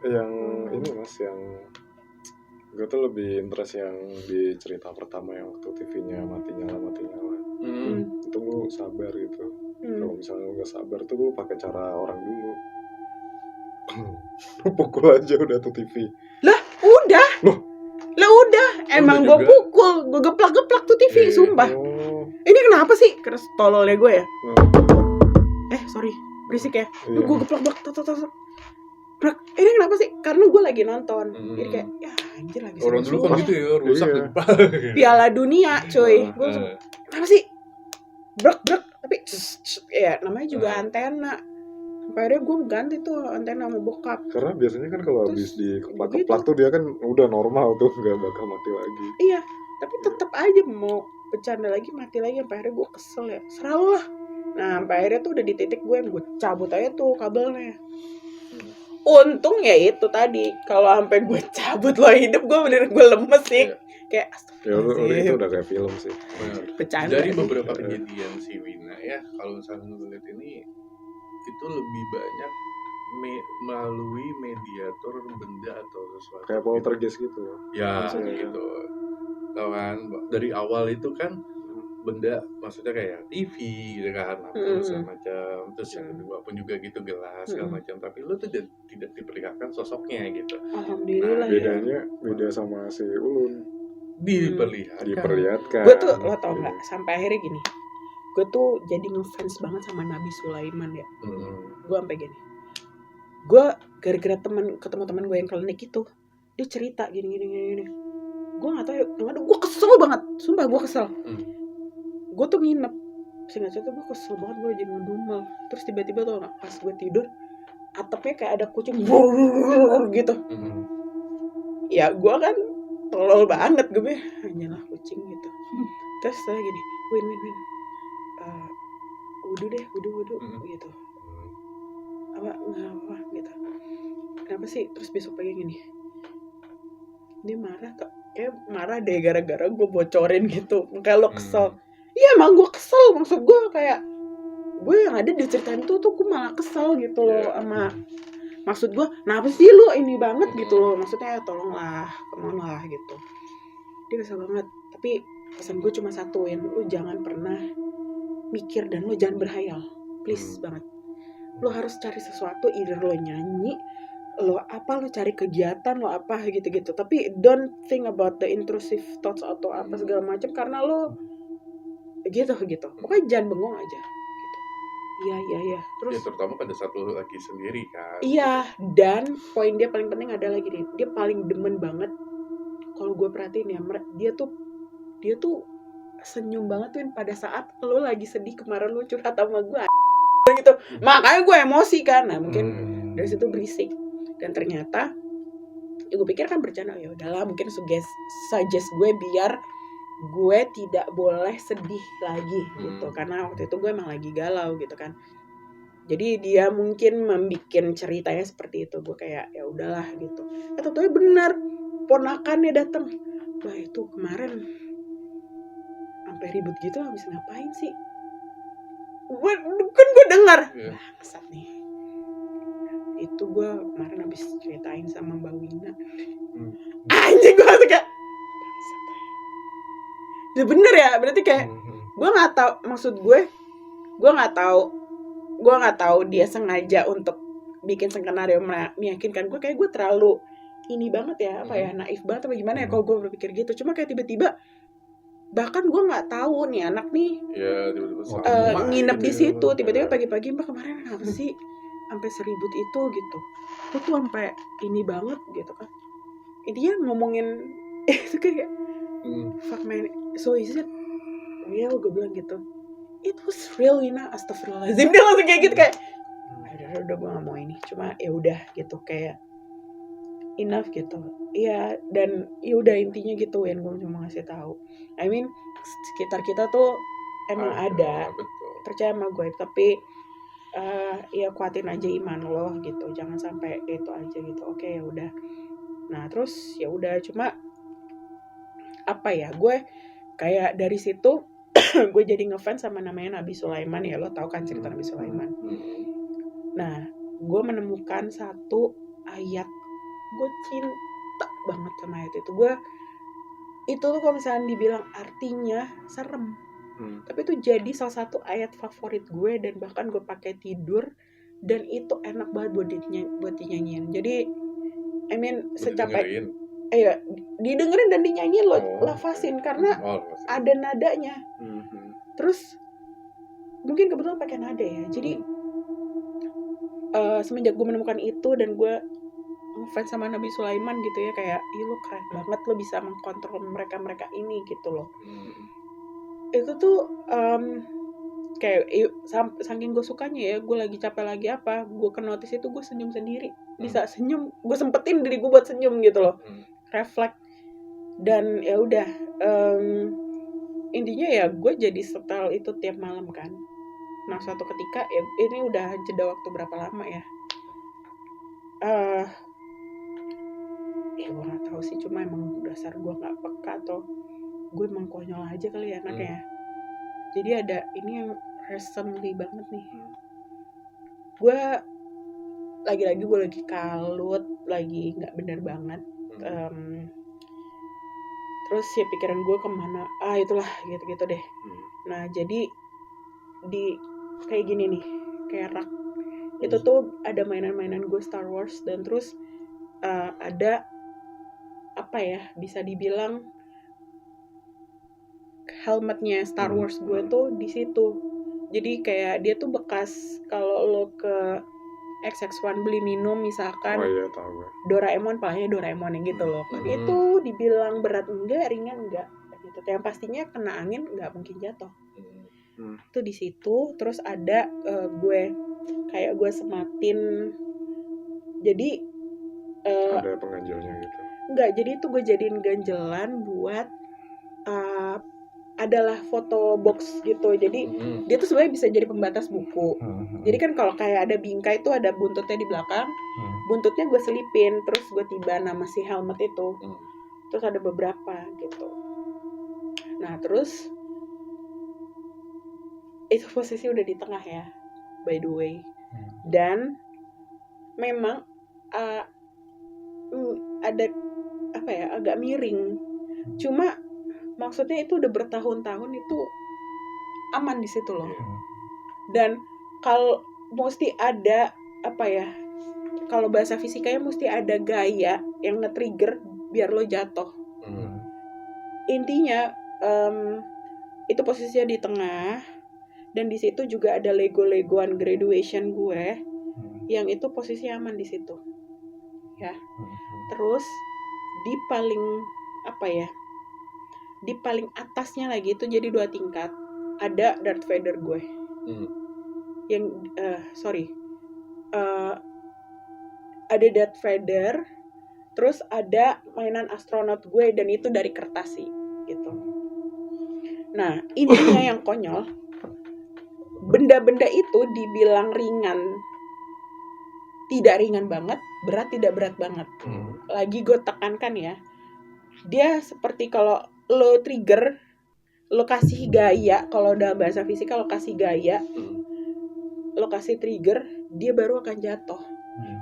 Yang ini mas, yang gue tuh lebih interest yang di cerita pertama yang waktu TV-nya mati nyala. Itu lu sabar gitu. Kalau misalnya lu gak sabar tuh lu pakai cara orang dulu. Lu pukul aja udah tuh TV. Udah. Loh? Lah udah, emang udah gue juga. pukul, gue geplak-geplak tuh TV, Iya. sumpah. Oh. Ini kenapa sih? Karena tololnya gue ya. Nah, Sorry, berisik ya. iya. Gue geplak-geplak, brak. Ini kenapa sih? Karena gue lagi nonton. Jadi kayak, ya anjir lagi Orang dulu kan seru-serunya. gitu ya, rusak Iya. di depan. Piala Dunia, cuy. Gue langsung, Eh, kenapa sih? Brak. Tapi, ya namanya juga Eh. antena. Sampai akhirnya gue ganti tuh antena sama bokap. Karena biasanya kan kalau Terus, habis dikeplak-keplak begitu. tuh dia kan udah normal tuh, nggak bakal mati lagi. Iya, tapi tetap aja mau bercanda lagi, mati lagi. Sampai akhirnya gue kesel ya. Selalu lah. Nah, sampai akhirnya tuh udah di titik gue yang gue cabut aja tuh kabelnya. Untung ya itu tadi, kalau sampai gue cabut lo hidup, gue bener gue lemes sih. Iya. Kayak Ya itu astagfirullahaladzim. udah kayak film sih. benar. Bercanda. Dari beberapa kejadian si Wina ya, kalau misalnya lu lihat ini, itu lebih banyak melalui mediator benda atau sesuatu. Kayak poltergeist gitu. Ya, Maksudnya? gitu. Tahu kan, dari awal itu kan benda, maksudnya kayak TV gitu kan, apa segala macam. Terus yang kedua pun juga gitu, gelas segala macam. Tapi lu tuh tidak diperlihatkan sosoknya gitu. Alhamdulillah ya. Bedanya beda sama si Ulun. Diperlihatkan. Gue tuh, lo tau gak, sampai akhirnya gini, gue tuh jadi ngefans banget sama Nabi Sulaiman ya. Gue sampai gini, gue gara-gara ketemu teman gue yang klinik itu, dia cerita gini. Gue nggak tahu, gue kesel banget, sumpah gue kesel. Gue tuh nginep, singkat cerita gue kesel banget, gue jadi ngedumel. Terus tiba-tiba tuh pas gue tidur, atapnya kayak ada kucing gitu. Ya gue kan tolol banget, gue hanyalah kucing gitu. Terus saya gini, Win, wudu gitu. Apa gitu. Kenapa sih? Terus besok pagi gini, dia marah kok, kayak marah deh gara-gara gue bocorin gitu. Kayak lo kesel. Iya emang gue kesel, maksud gue kayak gue yang ada di cerita itu tuh gue malah kesel gitu loh sama, maksud gue, kenapa sih lu ini banget gitu loh, maksudnya tolonglah, kemana lah gitu. Dia kesel banget. Tapi pesan gue cuma satu, yang lu jangan pernah mikir dan lu jangan berhayal, please banget. Lu harus cari sesuatu, either lo nyanyi, lo cari kegiatan, lo apa gitu-gitu. Tapi don't think about the intrusive thoughts atau apa segala macam, karena lo gitu. Pokoknya jangan bengong aja gitu. Iya. Terus Ya terutama pada saat lu lagi sendiri kan. iya, dan poin dia paling penting adalah gini, dia paling demen banget kalau gue perhatiin ya, dia tuh senyum banget tuh pada saat lo lagi sedih. Kemarin lo curhat sama gue gitu, makanya gue emosi kan. Nah mungkin dari situ berisik, dan ternyata ya gue pikir kan bercanda, ya udahlah mungkin suggest gue biar gue tidak boleh sedih lagi gitu, karena waktu itu gue emang lagi galau gitu kan. Jadi dia mungkin membikin ceritanya seperti itu. Gue kayak ya udahlah gitu. Tentunya benar, ponakannya datang. Wah itu kemarin sampai ribut gitu, habis ngapain sih? Gue dengar. Bangsat nih. Itu gue kemarin habis ceritain sama Mbak Wina. Anjing, gue langsung kayak bangsat. Ya bener ya, berarti kayak gue nggak tahu, maksud gue nggak tahu dia sengaja untuk bikin skenario meyakinkan gue. Kayak gue terlalu ini banget ya, naif banget apa gimana ya kalau gue berpikir gitu. Cuma kayak tiba-tiba, bahkan gue nggak tahu nih anak nih nginep di situ, tiba-tiba pagi-pagi, Mbak kemarin apa sih sampai seribut itu gitu. Gue tuh sampai ini banget gitu kan. Intinya ngomongin itu kayak fuck man, so is it real? Gue bilang gitu. It was real, astagfirullahaladzim. Dia langsung kayak gitu, kayak udah gue gak mau ini. Cuma ya udah gitu, kayak enough gitu. Iya, dan ya udah intinya gitu yang gue cuma ngasih tahu. I mean sekitar kita tuh emang ada, betul. percaya sama gue, tapi ya kuatin aja iman lo gitu, jangan sampai itu aja gitu. Oke, ya udah. Nah terus ya udah, cuma apa ya, gue kayak dari situ gue jadi ngefans sama namanya Nabi Sulaiman ya, lo tau kan cerita Nabi Sulaiman. Nah gue menemukan satu ayat, gue cinta banget sama ayat itu. Gue itu tuh kalau misalnya dibilang artinya serem, tapi itu jadi salah satu ayat favorit gue, dan bahkan gue pakai tidur, dan itu enak banget buat dinyanyiin. Jadi I mean secapek didengerin dan dinyanyiin lo, lafasin karena ada nadanya. Terus mungkin kebetulan pakai nada ya. Jadi semenjak gue menemukan itu dan gue ngefans sama Nabi Sulaiman gitu ya, kayak lo keren banget, lo bisa mengkontrol mereka ini gitu loh. Itu tuh kayak saking gue sukanya ya, gue lagi capek lagi apa, gue ke notice itu gue senyum sendiri, bisa senyum, gue sempetin diri gue buat senyum gitu loh, refleks. Dan ya udah, intinya ya gue jadi setel itu tiap malam kan. Nah suatu ketika ya, ini udah jeda waktu berapa lama ya, ya gue nggak tahu sih, cuma emang dasar gue nggak peka atau gue emang konyol aja kali ya anaknya. Jadi ada ini yang recently banget nih, gue lagi kalut, lagi nggak bener banget. Terus ya pikiran gue kemana, itulah gitu deh. Nah jadi di kayak gini nih, kayak rak itu tuh ada mainan-mainan gue Star Wars, dan terus ada apa ya, bisa dibilang helmetnya Star Wars gue tuh di situ. Jadi kayak dia tuh bekas, kalau lo ke XX1 beli minum misalkan, tahu gue. Doraemon, palanya Doraemon yang gitu loh. Kan itu dibilang berat enggak, ringan enggak gitu. Yang pastinya kena angin enggak mungkin jatuh. Itu di situ. Terus ada gue kayak gue sematin. Jadi ada pengganjalnya gitu. Enggak, jadi itu gue jadiin ganjelan buat adalah foto box gitu. Jadi dia tuh sebenarnya bisa jadi pembatas buku. Jadi kan kalau kayak ada bingkai itu ada buntutnya di belakang. Buntutnya gue selipin, terus gue tiba nama si helmet itu. Terus ada beberapa gitu. Nah terus itu posisi udah di tengah ya, by the way. Dan memang ada apa ya, agak miring. Cuma maksudnya itu udah bertahun-tahun itu aman di situ loh. Dan kalau mesti ada apa ya, kalau bahasa fisikanya mesti ada gaya yang nge-trigger biar lo jatuh. Intinya itu posisinya di tengah, dan di situ juga ada Lego-legoan graduation gue yang itu posisi aman di situ. Ya. Terus di paling apa ya? Di paling atasnya lagi itu jadi 2 tingkat ada Darth Vader gue. Yang ada Darth Vader, terus ada mainan astronot gue, dan itu dari kertas sih gitu. Nah intinya yang konyol, benda-benda itu dibilang ringan, tidak ringan banget, berat tidak berat banget. Lagi gue tekankan ya, dia seperti kalau lo trigger, lo kasih gaya, kalau dalam bahasa fisika lo kasih gaya, lo kasih trigger, dia baru akan jatuh.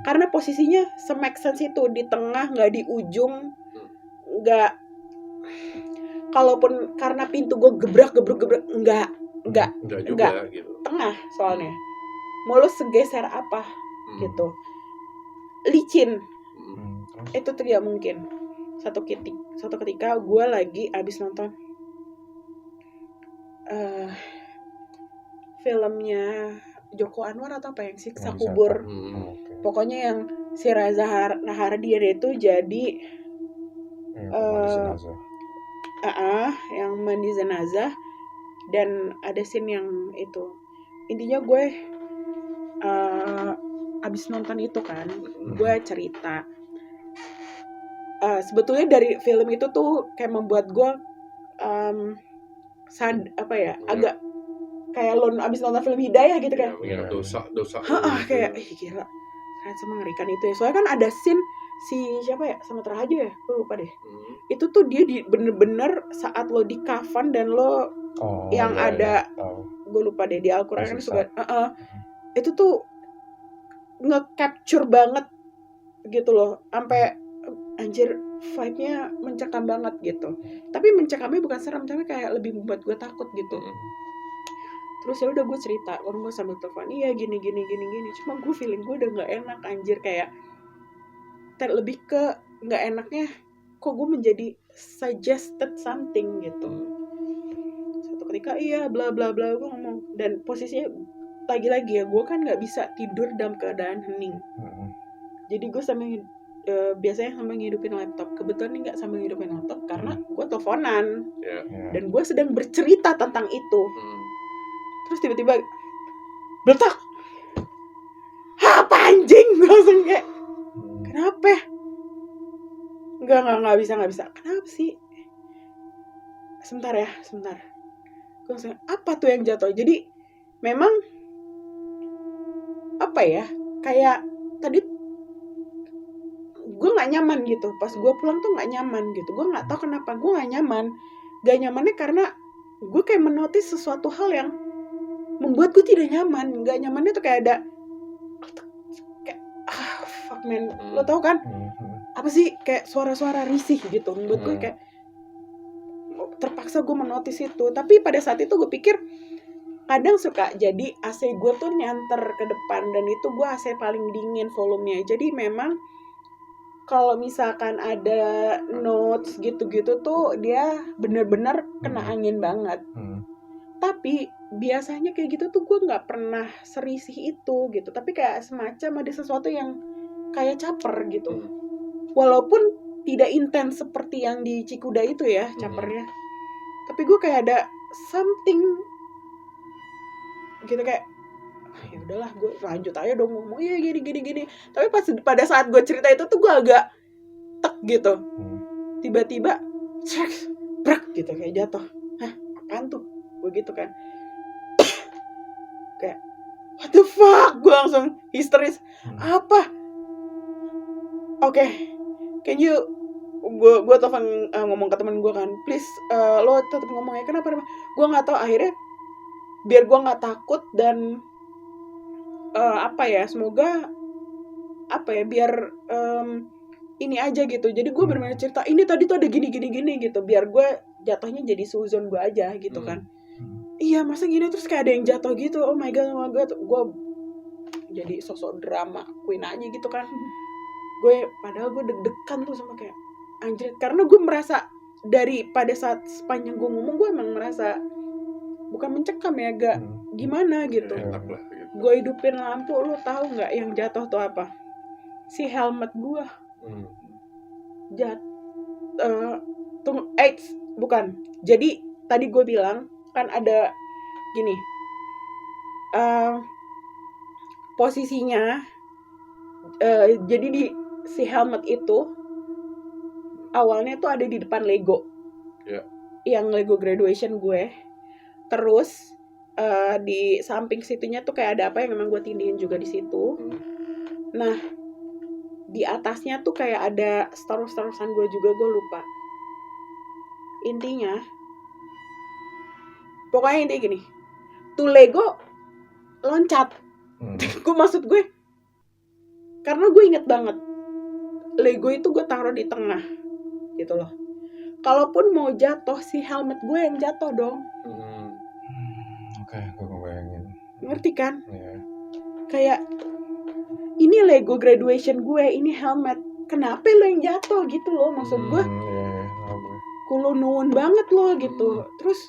Karena posisinya se-make sense itu, di tengah, nggak di ujung, nggak. Kalaupun karena pintu gue gebrak, enggak juga, gitu. Tengah soalnya. Mau lo segeser apa gitu, licin. Itu tidak mungkin. Satu ketika gue lagi abis nonton filmnya Joko Anwar atau apa yang Siksa Kubur. Pokoknya yang si Reza Hardian itu jadi yang mandi jenazah, dan ada scene yang itu. Intinya gue abis nonton itu kan, gue cerita sebetulnya dari film itu tuh kayak membuat gue agak kayak lo abis nonton film Hidayah gitu kan. Ya, dosa kayak gila ternyata mengerikan itu ya. Soalnya kan ada scene si siapa ya, sama Terahaja ya, gue lupa deh. Itu tuh dia bener-bener saat lo di kafan dan lo yang ada gue lupa deh di Al-Quran kan suka itu tuh nge-capture banget gitu loh, sampai anjir vibe-nya mencekam banget gitu. Tapi mencekamnya bukan seram, tapi kayak lebih membuat gue takut gitu. Terus ya udah gue cerita, orang gue sambil telepon, iya gini. Cuma gue feeling gue udah nggak enak anjir, kayak lebih ke nggak enaknya kok gue menjadi suggested something gitu. Satu ketika iya bla bla bla gue ngomong, dan posisinya lagi-lagi ya gue kan nggak bisa tidur dalam keadaan hening. Jadi gue biasanya sambil ngidupin laptop. Kebetulan ini nggak sambil ngidupin laptop karena gue teleponan dan gue sedang bercerita tentang itu. Terus tiba-tiba beletak, apa anjing? Gue langsung kayak kenapa? Nggak bisa. Kenapa sih? Sebentar. Gue langsung apa tuh yang jatuh? Jadi memang apa ya? Kayak tadi gue nggak nyaman gitu. Pas gue pulang tuh nggak nyaman gitu. Gue nggak tahu kenapa gue nggak nyaman. Gak nyamannya karena gue kayak menotis sesuatu hal yang membuat gue tidak nyaman. Gak nyamannya tuh kayak ada kayak fuck man, lo tau kan? Apa sih kayak suara-suara risih gitu. Membuat gue kayak terpaksa gue menotis itu. Tapi pada saat itu gue pikir kadang suka jadi AC gue tuh nyanter ke depan, dan itu gue AC paling dingin volumenya. Jadi memang kalau misalkan ada notes gitu-gitu tuh dia bener-bener kena angin banget. Tapi biasanya kayak gitu tuh gue nggak pernah serisih itu gitu. Tapi kayak semacam ada sesuatu yang kayak caper gitu. Walaupun tidak intens seperti yang di Cikuda itu ya capernya. Tapi gue kayak ada something gitu, kayak ya udahlah gue lanjut aja dong ngomong iya gini. Tapi pada saat gue cerita itu tuh gue agak tek gitu. Tiba-tiba brak gitu kayak jatuh. Hah, apaan tuh? Gue gitu kan. Kayak what the fuck, gue langsung histeris. Apa? Oke. Can you gue telepon ngomong ke temen gue kan, please lo tetap ngomong ya. Kenapa? Gue nggak tahu, akhirnya biar gue nggak takut dan semoga biar ini aja gitu. Jadi gue benar-benar cerita ini tadi tuh ada gini gitu, biar gue jatuhnya jadi suzon gue aja gitu kan. Iya masa gini, terus kayak ada yang jatuh gitu. Oh my god, gue jadi sosok drama queen aja gitu kan. Padahal gue deg-degan tuh sama kayak anjir, karena gue merasa dari pada saat sepanjang gue ngomong gue emang merasa bukan mencekam ya, agak gimana gitu. Gue hidupin lampu, lo tahu nggak yang jatuh tuh apa? Si helmet gue. Bukan. Jadi tadi gue bilang kan ada gini. Posisinya jadi di si helmet itu awalnya tuh ada di depan Lego. Yang Lego graduation gue. Terus di samping situnya tuh kayak ada apa yang memang gue tindihin juga di situ. Nah, di atasnya tuh kayak ada Star-Starsan gue juga, gue lupa. Pokoknya intinya gini. Tuh Lego loncat. Maksud gue, karena gue inget banget Lego itu gue taruh di tengah gitu loh. Kalaupun mau jatuh, si helmet gue yang jatuh dong. Oke, gue ngebayangin. Ngerti kan? Iya. Kayak ini Lego graduation gue, ini helmet. Kenapa lo yang jatuh gitu loh? Maksud gue, kulo nuwun banget lo gitu. Terus,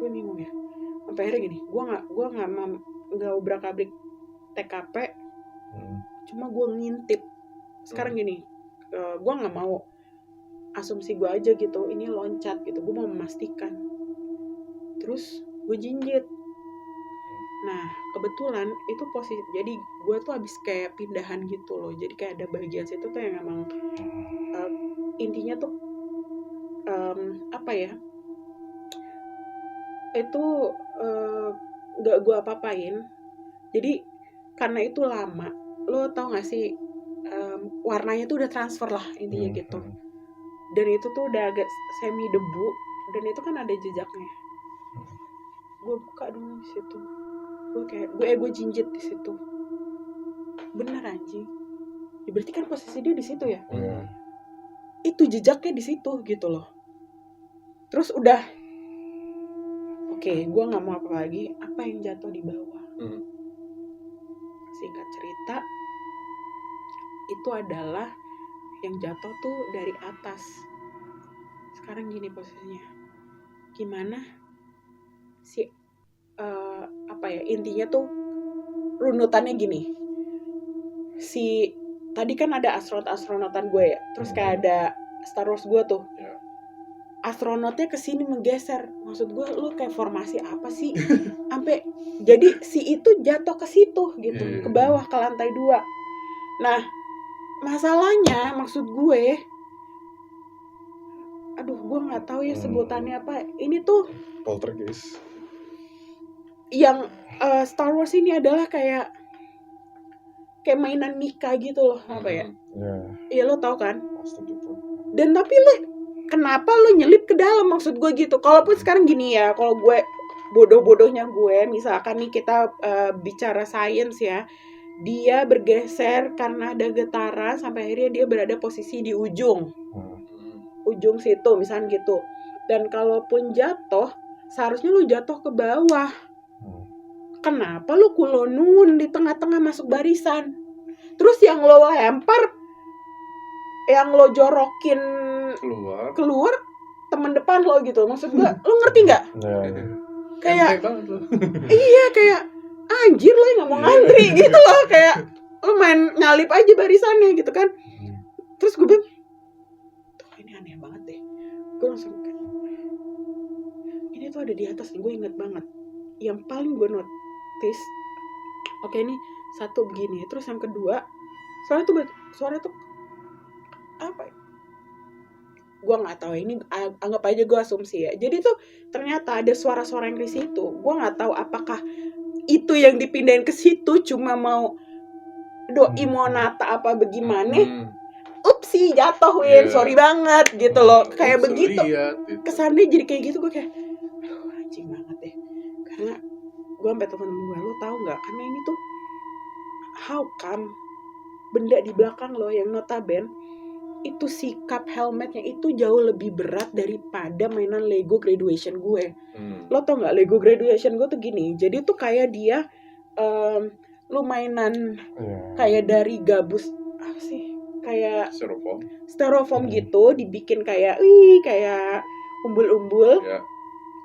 gue bingung ya. Sampai akhirnya gini, gue nggak obrak-abrik TKP. Cuma gue ngintip. Sekarang gini, gue nggak mau asumsi gue aja gitu. Ini loncat gitu. Gue mau memastikan. Terus gue jinjit. Nah kebetulan itu posisi, jadi gue tuh abis kayak pindahan gitu loh, jadi kayak ada bagian situ tuh yang emang intinya tuh apa ya, itu nggak gue apa-apain. Jadi karena itu lama, lo tau gak sih warnanya tuh udah transfer lah intinya gitu. Dan itu tuh udah agak semi debu, dan itu kan ada jejaknya. Gue buka dulu di situ, gue kayak gue jinjit di situ, bener anjing. Ya, berarti kan posisi dia di situ ya. Itu jejaknya di situ gitu loh. Terus udah, oke, gue nggak mau apa lagi. Apa yang jatuh di bawah? Singkat cerita, itu adalah yang jatuh tuh dari atas. Sekarang gini posisinya, gimana si apa ya, intinya tuh runutannya gini. Si tadi kan ada astronotan gue ya, terus kayak ada Star Wars gue tuh. Astronotnya kesini menggeser, maksud gue lu kayak formasi apa sih? Sampai jadi si itu jatuh ke situ gitu, ke bawah ke lantai 2. Nah masalahnya, maksud gue, aduh gue nggak tahu ya sebutannya apa. Ini tuh poltergeist. Yang Star Wars ini adalah kayak mainan Mika gitu loh, apa ya? Iya lo tau kan? Pasti gitu. Dan tapi lo kenapa lo nyelip ke dalam, maksud gue gitu. Kalaupun sekarang gini ya, kalau gue bodoh-bodohnya gue, misalkan nih kita bicara sains ya, dia bergeser karena ada getaran sampai akhirnya dia berada posisi di ujung situ misalnya gitu. Dan kalaupun jatuh, seharusnya lo jatuh ke bawah. Kenapa lo kulonun di tengah-tengah masuk barisan? Terus yang lo lempar, yang lo jorokin keluar teman depan lo gitu. Maksud gue, lo ngerti nggak? Kayak iya, kayak anjir lo nggak mau ngantri gitu loh, kayak lo main nyalip aja barisannya gitu kan. Terus gue bilang, tuh ini aneh banget deh. Gue langsung kayak, ini tuh ada di atas. Gue inget banget, yang paling gue notice, oke ini satu begini, terus yang kedua suara tuh apa ya? Gue nggak tahu, ini anggap aja gue asumsi ya. Jadi tuh ternyata ada suara-suara yang di situ. Gue nggak tahu apakah itu yang dipindahin ke situ cuma mau doi mau nata apa bagaimana. Upsi jatuh Win, sorry banget gitu loh. Kayak begitu. Kesannya jadi kayak gitu. Gue kayak aduh anjing banget deh. Karena gue sampai temen-temen gue, lo tahu nggak? Karena ini tuh how come benda di belakang lo yang notabene itu si cup helmetnya itu jauh lebih berat daripada mainan Lego Graduation gue. Lo tau nggak, Lego Graduation gue tuh gini, jadi tuh kayak dia lu mainan kayak dari gabus apa sih, kayak styrofoam gitu, dibikin kayak umbul-umbul,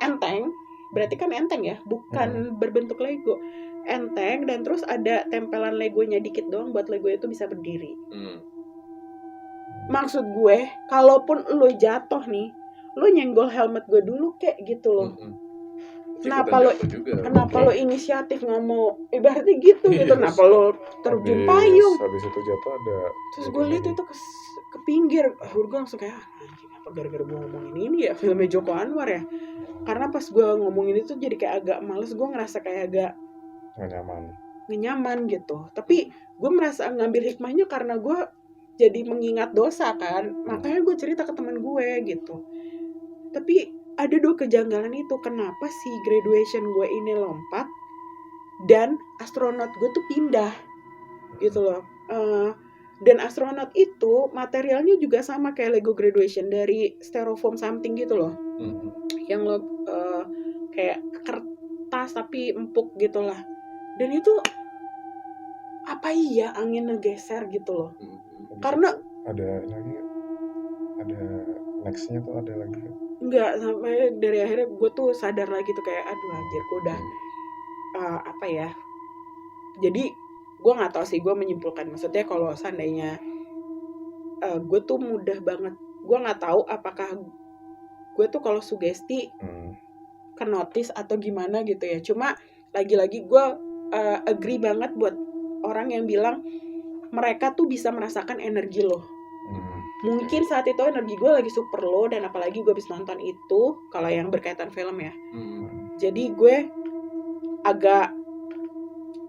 enteng. Berarti kan enteng ya, bukan berbentuk Lego, enteng. Dan terus ada tempelan Legonya dikit doang buat Lego itu bisa berdiri. Maksud gue, kalaupun lo jatuh nih, lo nyenggol helmet gue dulu kayak gitu loh. Kenapa lo inisiatif nggak mau, ibaratnya gitu gitu. Kenapa lo terjun payung? Habis itu jatuh ada. Terus gue lihat itu ke pinggir, gue langsung kayak apa gara-gara gue ngomongin ini ya, filmnya Joko Anwar ya. Karena pas gue ngomongin itu jadi kayak agak males, gue ngerasa kayak agak nggak nyaman gitu. Tapi gue merasa ngambil hikmahnya karena gue jadi mengingat dosa kan, makanya gue cerita ke teman gue gitu. Tapi ada dua kejanggalan itu, kenapa si graduation gue ini lompat dan astronot gue tuh pindah gitu loh. Dan astronot itu materialnya juga sama kayak Lego Graduation, dari styrofoam something gitu loh. Yang lo kayak kertas tapi empuk gitu lah. Dan itu apa iya angin ngegeser gitu loh. Karena ada lagi, ada nextnya tuh ada lagi. Enggak, sampai dari akhirnya gue tuh sadar lagi tuh kayak aduh anjir, gue udah apa ya. Jadi gue nggak tahu sih, gue menyimpulkan maksudnya kalau seandainya gue tuh mudah banget, gue nggak tahu apakah gue tuh kalau sugesti ke notice atau gimana gitu ya. Cuma lagi-lagi gue agree banget buat orang yang bilang mereka tuh bisa merasakan energi lo. Mungkin saat itu energi gue lagi super low, dan apalagi gue habis nonton itu kalau yang berkaitan film ya. Jadi gue agak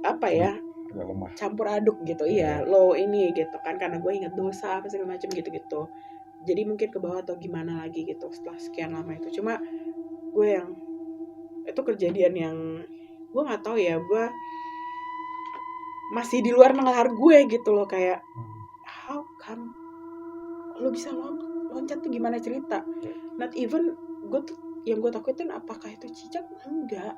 apa ya, agak lemah, campur aduk gitu. Iya, lo ini gitu kan, karena gue ingat dosa apa segala macam gitu. Jadi mungkin ke bawah atau gimana lagi gitu setelah sekian lama itu. Cuma gue yang itu kejadian yang gue nggak tahu ya, gue masih di luar nalar gue gitu loh, kayak how come lo bisa loncat tuh, gimana cerita? Not even gue tuh yang gue takutin apakah itu cicak, enggak.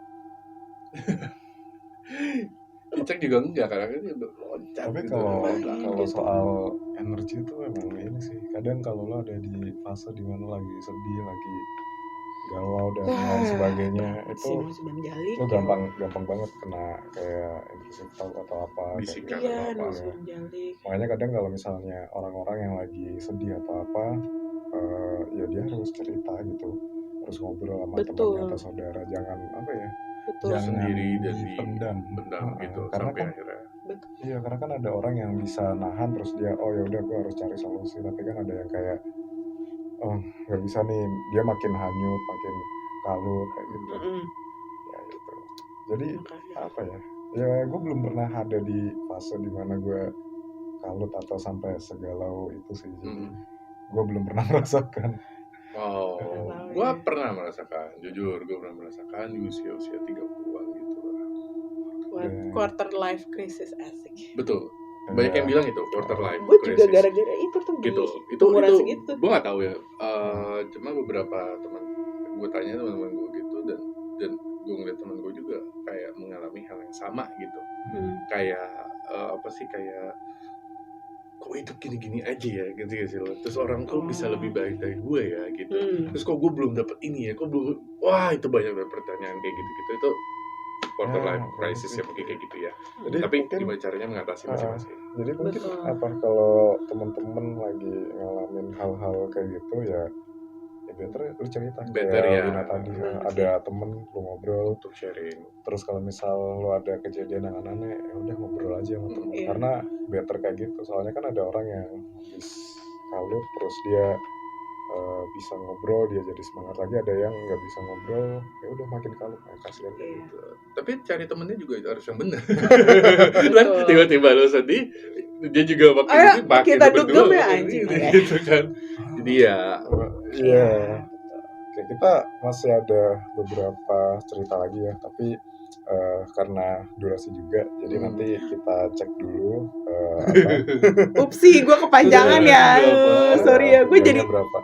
Cicak juga enggak, karena kan dia loncat. Tapi gitu. kalau soal energi itu emang ini sih, kadang kalau lo ada di fase dimana lagi sedih, lagi galau dan lain sebagainya, itu lo gampang banget kena kayak intrusive thought atau apa, bisikan iya, atau apa. Makanya kadang kalau misalnya orang-orang yang lagi sedih atau apa, ya dia harus cerita gitu, harus ngobrol sama temannya atau saudara, jangan apa ya, jangan sendiri dan dipendam gitu karena sampai kan akhirnya. Iya, karena kan ada orang yang bisa nahan terus dia ya udah gue harus cari solusi, tapi kan ada yang kayak nggak bisa nih, dia makin hanyut, makin kalut kayak gitu. Ya gitu. Jadi apa ya gue belum pernah ada di fase dimana gue kalut atau sampai segalau itu sih. Jadi gue belum pernah merasakan. Gue pernah merasakan, jujur gue pernah merasakan di usia 30-an gitu lah. Quarter life crisis, asik. Betul. Banyak yang bilang itu quarter life gue crisis. juga gara-gara itu tuh gitu. Itu gue nggak tahu ya. Cuma beberapa teman gue tanya teman-teman gue gitu, dan gue ngeliat teman gue juga kayak mengalami hal yang sama gitu. Kayak apa sih, kayak kok hidup gini-gini aja ya gitu sih lo. Terus orang kok bisa lebih baik dari gue ya gitu. Terus kok gue belum dapet ini ya, kok belum. Wah, itu banyak pertanyaan kayak gitu. Itu quarter life crisis ya, mungkin kayak gitu ya. Jadi tapi mungkin, gimana caranya mengatasi masing-masing. Jadi mungkin apa, kalau teman-teman lagi ngalamin hal-hal kayak gitu ya better lu cerita, better kayak ya tadi ada temen lu ngobrol untuk sharing. Terus kalau misal lu ada kejadian yang aneh, ya udah ngobrol aja sama temen. Karena better kayak gitu, soalnya kan ada orang yang habis kalut terus dia bisa ngobrol, dia jadi semangat lagi. Ada yang nggak bisa ngobrol, ya udah makin kalut, kasihan kayak gitu. Tapi cari temennya juga harus yang benar. Kan tiba-tiba lo sedih, dia juga makin kita dugem ya anjing gitu kan. Jadi ya Oke, kita masih ada beberapa cerita lagi ya, tapi karena durasi juga, jadi nanti kita cek dulu upsi, gue kepanjangan ya. Sorry ya, gue jadi berapa.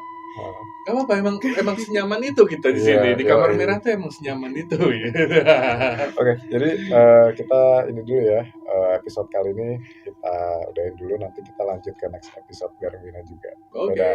Gak apa-apa, emang senyaman itu kita di sini di kamar merah tuh emang senyaman itu ya. Oke, jadi kita ini dulu ya, episode kali ini kita udahin dulu, nanti kita lanjut ke next episode bareng Wina juga. Oke.